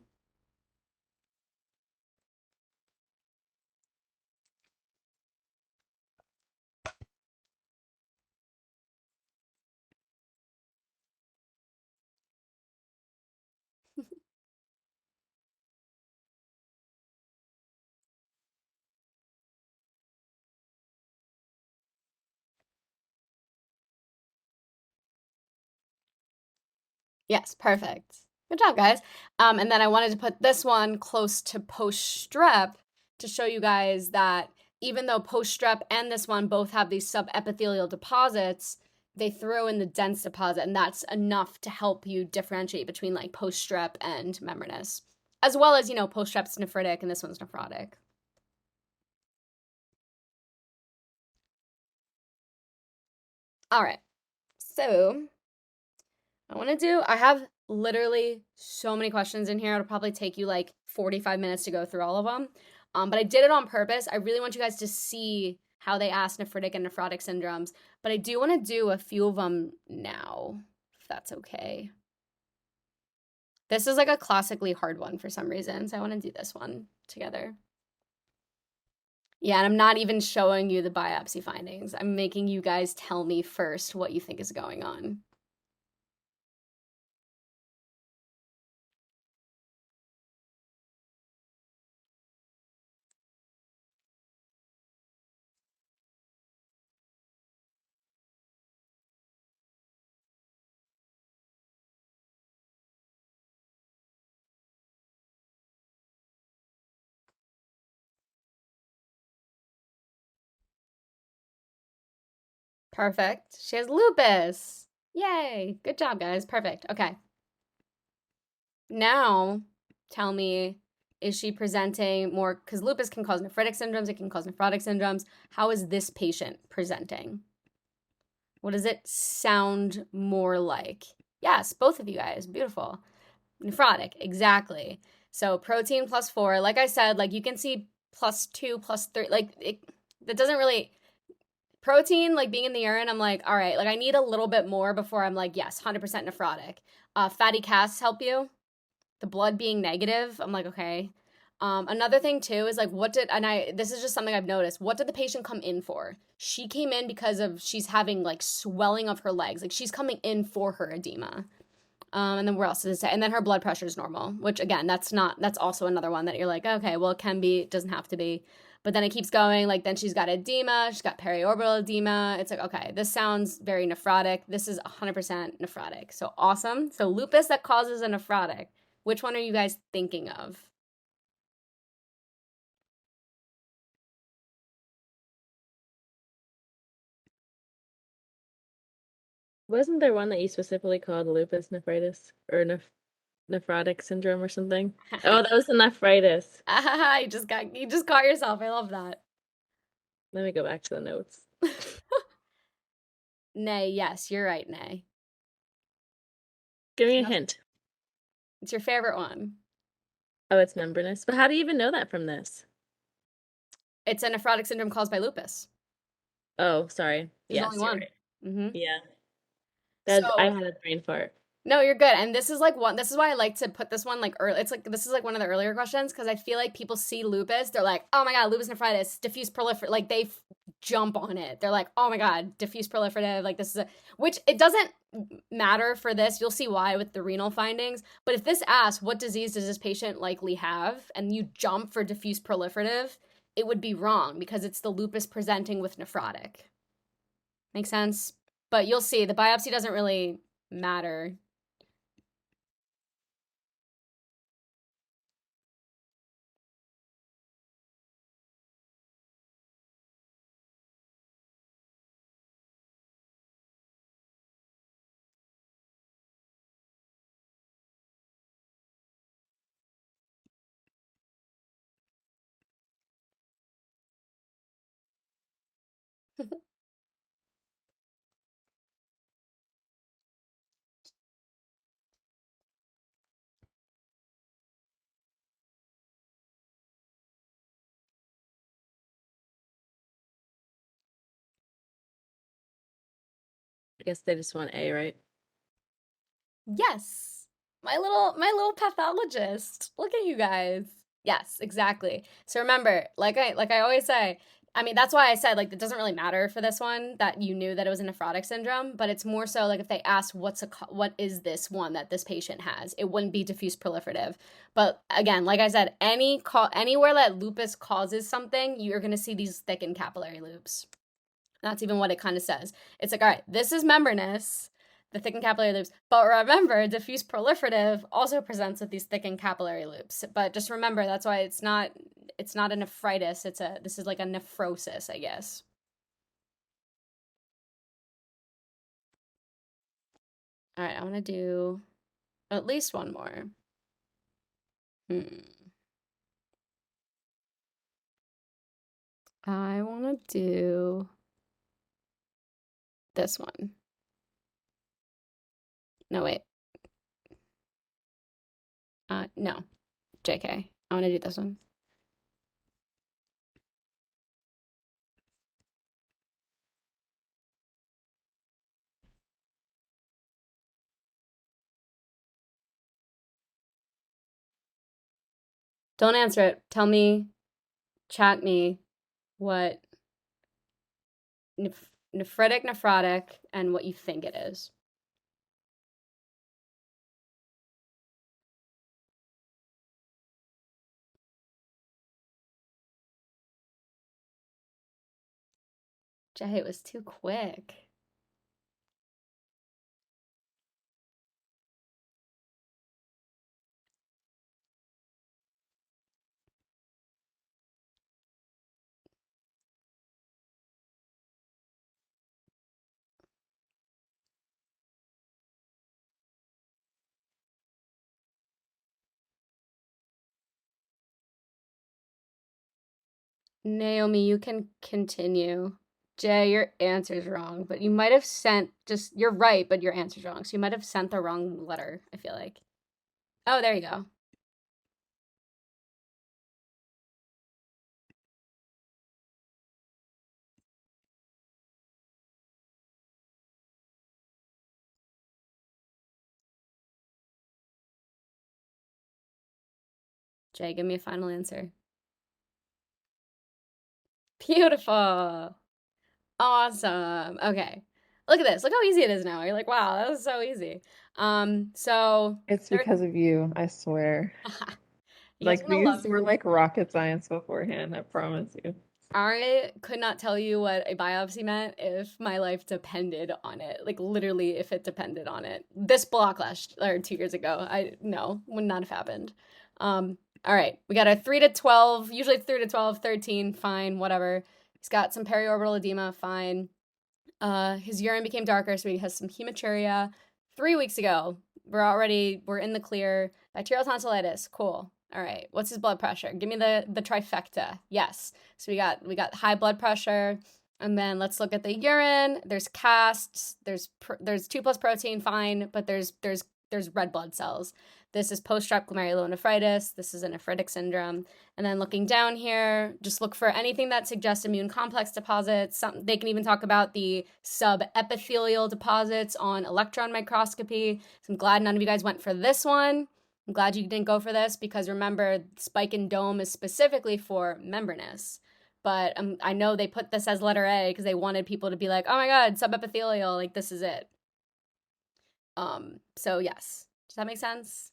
Yes, perfect. Good job, guys. And then I wanted to put this one close to post-strep to show you guys that even though post-strep and this one both have these subepithelial deposits, they throw in the dense deposit, and that's enough to help you differentiate between like post-strep and membranous, as well as, post-strep's nephritic and this one's nephrotic. All right. So I have literally so many questions in here. It'll probably take you like 45 minutes to go through all of them. But I did it on purpose. I really want you guys to see how they ask nephritic and nephrotic syndromes. But I do want to do a few of them now, if that's okay. This is like a classically hard one for some reason, so I want to do this one together. Yeah, and I'm not even showing you the biopsy findings. I'm making you guys tell me first what you think is going on. Perfect. She has lupus. Yay. Good job, guys. Perfect. Okay. Now, tell me, is she presenting more? Because lupus can cause nephritic syndromes, it can cause nephrotic syndromes. How is this patient presenting? What does it sound more like? Yes, both of you guys. Beautiful. Nephrotic, exactly. So protein +4, like I said, like you can see +2, +3, like that doesn't really, protein, like being in the urine, I'm like, all right, like I need a little bit more before I'm like, yes, 100% nephrotic. Fatty casts help you. The blood being negative, I'm like, okay. Another thing too is like, this is just something I've noticed. What did the patient come in for? She came in because she's having like swelling of her legs. Like she's coming in for her edema. And then where else does it say? And then her blood pressure is normal, which again, that's also another one that you're like, okay, well, it can be, it doesn't have to be. But then it keeps going, like then she's got edema, she's got periorbital edema. It's like, okay, this sounds very nephrotic. This is 100% nephrotic. So awesome. So lupus that causes a nephrotic. Which one are you guys thinking of? Wasn't there one that you specifically called lupus nephritis or nephrotic syndrome or something? Oh, that was the nephritis. You just caught yourself. I love that. Let me go back to the notes. Nay, yes, you're right, Nay. Give me a hint. It's your favorite one. Oh, it's membranous. But how do you even know that from this? It's a nephrotic syndrome caused by lupus. Oh, sorry. There's Yes, only you're one. right. Mm-hmm. Yeah. I So had a brain fart. no, you're good. And this is like one. This is why I like to put this one like early. It's like this is like one of the earlier questions because I feel like people see lupus, they're like, oh my god, lupus nephritis, diffuse proliferative. Like they jump on it. They're like, oh my god, diffuse proliferative. Like this is which it doesn't matter for this. You'll see why with the renal findings. But if this asks what disease does this patient likely have, and you jump for diffuse proliferative, it would be wrong because it's the lupus presenting with nephrotic. Make sense? But you'll see the biopsy doesn't really matter. I guess they just want A, right? Yes. My little pathologist. Look at you guys. Yes, exactly. So remember, like I always say, I mean, that's why I said like it doesn't really matter for this one that you knew that it was a nephrotic syndrome, but it's more so like if they asked what is this one that this patient has, it wouldn't be diffuse proliferative. But again, like I said, anywhere that lupus causes something, you're going to see these thickened capillary loops. That's even what it kind of says. It's like, all right, this is membranous, the thickened capillary loops. But remember, diffuse proliferative also presents with these thickened capillary loops. But just remember, that's why it's not a nephritis. This is like a nephrosis, I guess. All right, I want to do at least one more. I want to do this one. No, wait. No. JK. I want to do this one. Don't answer it. Tell me, chat me what nephritic, nephrotic, and what you think it is. Jay, it was too quick. Naomi, you can continue. Jay, your answer's wrong, but you might have sent you're right, but your answer's wrong. So you might have sent the wrong letter, I feel like. Oh, there you go. Jay, give me a final answer. Beautiful. Awesome. Okay. Look at this. Look how easy it is now. You're like, wow, that was so easy. So It's because of you, I swear. you guys Like are gonna love these were like rocket science beforehand, I promise you. I could not tell you what a biopsy meant if my life depended on it. Like literally if it depended on it. This block last or 2 years ago, would not have happened. All right, we got a 3 to 12, usually 3 to 12, 13, fine, whatever. He's got some periorbital edema, fine. His urine became darker, so he has some hematuria. 3 weeks ago, we're in the clear. Bacterial tonsillitis, cool. All right, what's his blood pressure? Give me the trifecta. Yes. So we got high blood pressure, and then let's look at the urine. There's casts. There's 2+ protein, fine, but there's red blood cells. This is post-strep glomerulonephritis. This is a nephritic syndrome. And then looking down here, just look for anything that suggests immune complex deposits. They can even talk about the subepithelial deposits on electron microscopy. So I'm glad none of you guys went for this one. I'm glad you didn't go for this because remember, spike and dome is specifically for membranous. But I know they put this as letter A because they wanted people to be like, oh my God, subepithelial, like this is it. So yes. Does that make sense?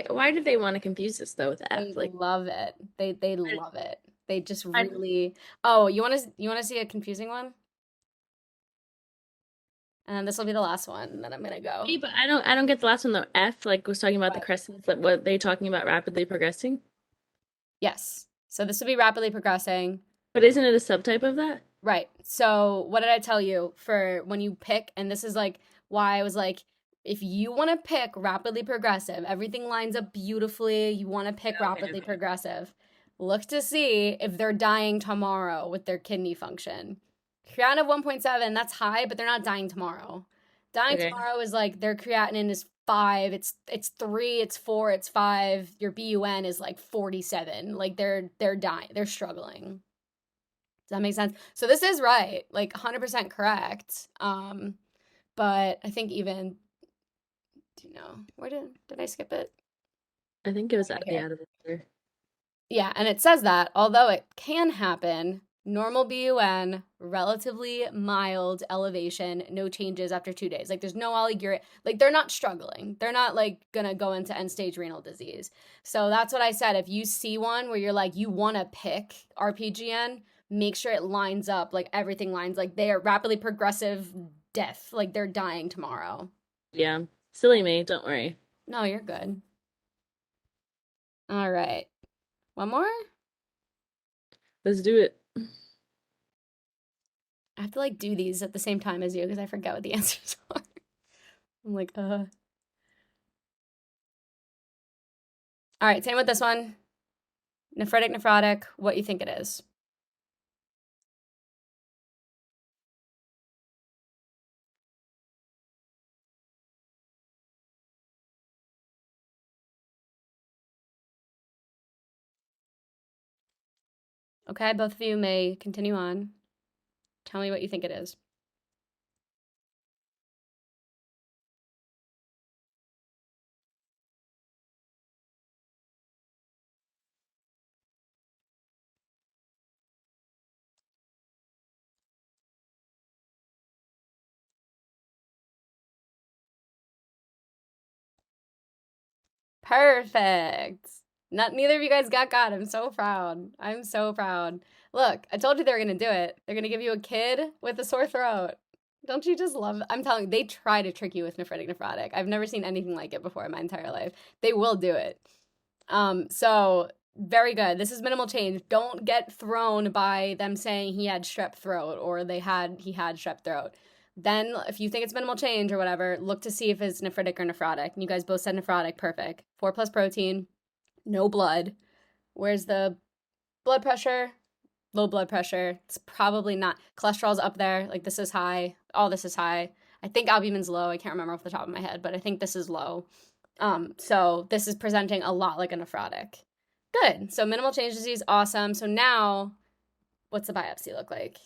Why did they want to confuse us though with F? They Like, love it. They love it. They just I- really. Oh, you want to see a confusing one? And this will be the last one, and then I'm gonna go. hey, but I don't get the last one though. F like was talking about the Right. crescents. Like, what they talking about rapidly progressing? Yes. So this will be rapidly progressing. But isn't it a subtype of that? Right. So what did I tell you for when you pick? And this is like why I was like, if you want to pick rapidly progressive, everything lines up beautifully. You want to pick rapidly progressive. Look to see if they're dying tomorrow with their kidney function. Creatinine of 1.7, that's high, but they're not dying tomorrow. Dying Okay. tomorrow is like their creatinine is 5, it's 3, it's 4, it's 5. Your BUN is like 47. Like they're dying, they're struggling. Does that make sense? So this is right, like 100% correct. But I think even, do you know, where did I skip it? I think it was Right here. out of order. Yeah, and it says that although it can happen, normal BUN, relatively mild elevation, no changes after 2 days. Like there's no oliguria, like they're not struggling. They're not like gonna go into end-stage renal disease. So that's what I said. If you see one where you're like, you wanna pick RPGN, make sure it lines up, like everything lines, like they are rapidly progressive death, like they're dying tomorrow. Yeah. Silly me, don't worry. No, you're good. All right. One more? Let's do it. I have to like do these at the same time as you because I forget what the answers are. I'm like, All right, same with this one. Nephritic, nephrotic, what you think it is. Okay, both of you may continue on. Tell me what you think it is. Perfect. Neither of you guys got. I'm so proud. I'm so proud. Look, I told you they were gonna do it. They're gonna give you a kid with a sore throat. Don't you just love it? I'm telling you, they try to trick you with nephritic nephrotic. I've never seen anything like it before in my entire life. They will do it. So very good. This is minimal change. Don't get thrown by them saying he had strep throat or he had strep throat. Then if you think it's minimal change or whatever, look to see if it's nephritic or nephrotic. And you guys both said nephrotic, perfect. 4+ protein, no blood. Where's the blood pressure? Low blood pressure. It's probably not. Cholesterol's up there. Like this is high. All this is high. I think albumin's low. I can't remember off the top of my head, but I think this is low. So this is presenting a lot like a nephrotic. Good. So minimal change disease, awesome. So now, what's the biopsy look like?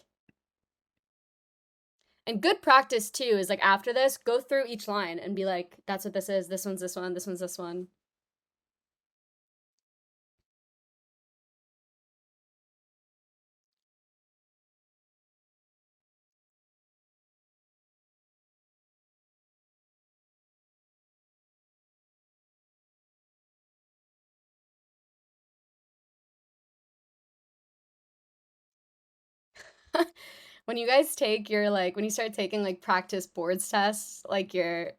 And good practice too is like after this, go through each line and be like, that's what this is. This one's this one. This one's this one. When you guys take your like when you start taking like practice boards tests, like your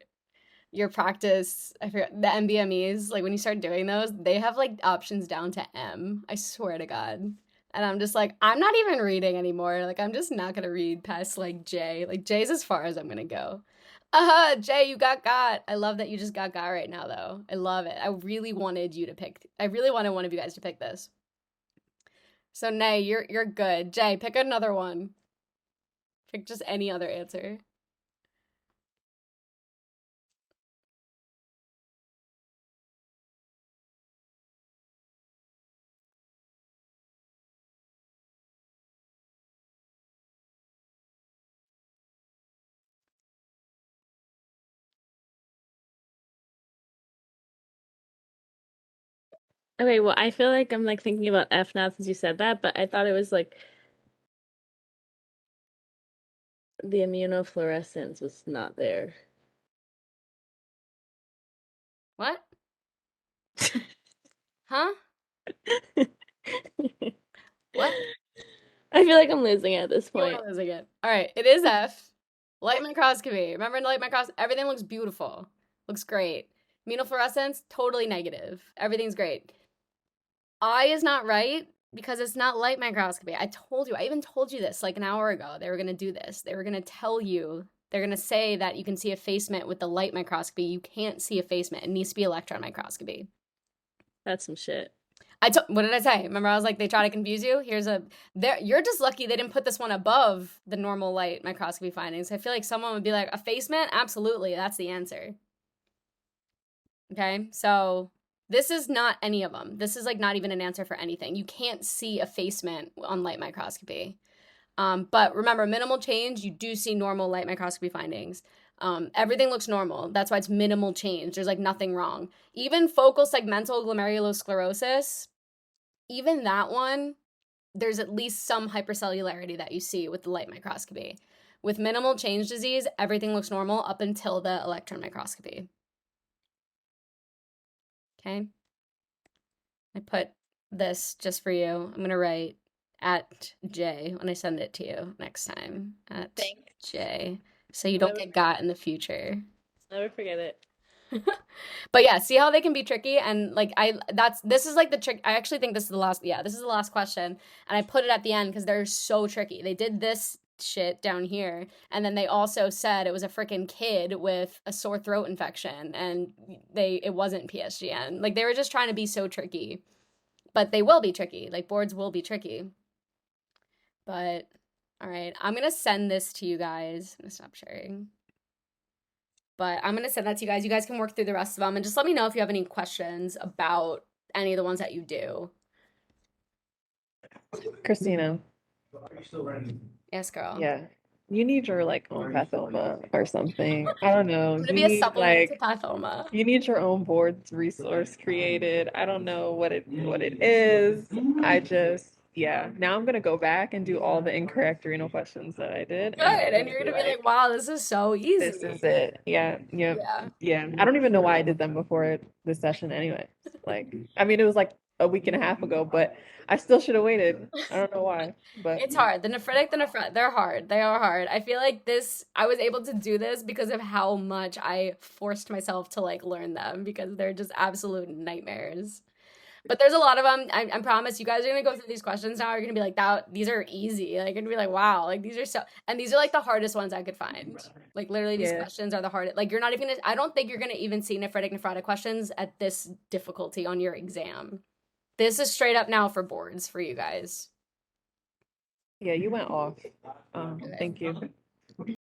practice, I forget the MBMEs, like when you start doing those, they have like options down to M. I swear to God. And I'm just like, I'm not even reading anymore. Like I'm just not gonna read past like J. Like J's as far as I'm gonna go. Jay, you got. I love that you just got right now though. I love it. I really wanted one of you guys to pick this. So Nay, you're good. Jay, pick another one. Pick just any other answer. Okay, well, I feel like I'm like thinking about F now since you said that, but I thought it was like the immunofluorescence was not there. What? Huh? What? I feel like I'm losing it at this You point. are losing it. All right, it is F. Light microscopy. Remember in light microscopy, everything looks beautiful. Looks great. Immunofluorescence, totally negative. Everything's great. I is not right because it's not light microscopy. I told you. I even told you this like an hour ago. They were going to do this. They were going to tell you. They're going to say that you can see effacement with the light microscopy. You can't see effacement. It needs to be electron microscopy. That's some shit. What did I say? Remember, I was like, they try to confuse you. You're just lucky they didn't put this one above the normal light microscopy findings. I feel like someone would be like, effacement? Absolutely, that's the answer. Okay, so this is not any of them. This is like not even an answer for anything. You can't see effacement on light microscopy. But remember, minimal change, you do see normal light microscopy findings. Everything looks normal. That's why it's minimal change. There's like nothing wrong. Even focal segmental glomerulosclerosis, even that one, there's at least some hypercellularity that you see with the light microscopy. With minimal change disease, everything looks normal up until the electron microscopy. Okay? I put this just for you. I'm going to write at J when I send it to you next time. At Thanks. J. So you don't get got in the future. Never forget it. But yeah, see how they can be tricky, and like this is like the trick. I actually think this is the last question, and I put it at the end because they're so tricky. They did this shit down here, and then they also said it was a freaking kid with a sore throat infection, and it wasn't PSGN. Like they were just trying to be so tricky, but they will be tricky. Like boards will be tricky. But all right, I'm gonna send this to you guys. I'm gonna stop sharing. But I'm going to send that to you guys. You guys can work through the rest of them. And just let me know if you have any questions about any of the ones that you do. Christina, Yes, girl. yeah, you need your like own pathoma or something. I don't know. I'm gonna You be a need supplement to like Pathoma. you need your own board's resource created. I don't know what it is. I just yeah. Now I'm gonna go back and do all the incorrect renal questions that I did, and I'm Good. And gonna you're be gonna be like, like, wow, this is so this is easy. it. Yeah, yeah, Yeah. yeah. I don't even know why I did them before this session, anyway. Like, I mean, it was like a week and a half ago, but I still should have waited. I don't know why, but It's hard. The nephrotic, they're hard. They are hard. I feel like I was able to do this because of how much I forced myself to like learn them because they're just absolute nightmares. But there's a lot of them. I promise you guys are gonna go through these questions now. You're gonna be like, that these are easy. Like, you're gonna be like, wow, like these are so, and these are like the hardest ones I could find. Like, literally, these yeah, questions are the hardest. Like, you're not even gonna, I don't think you're gonna even see nephritic, nephrotic questions at this difficulty on your exam. This is straight up now for boards for you guys. yeah. You went off. Okay. Thank you.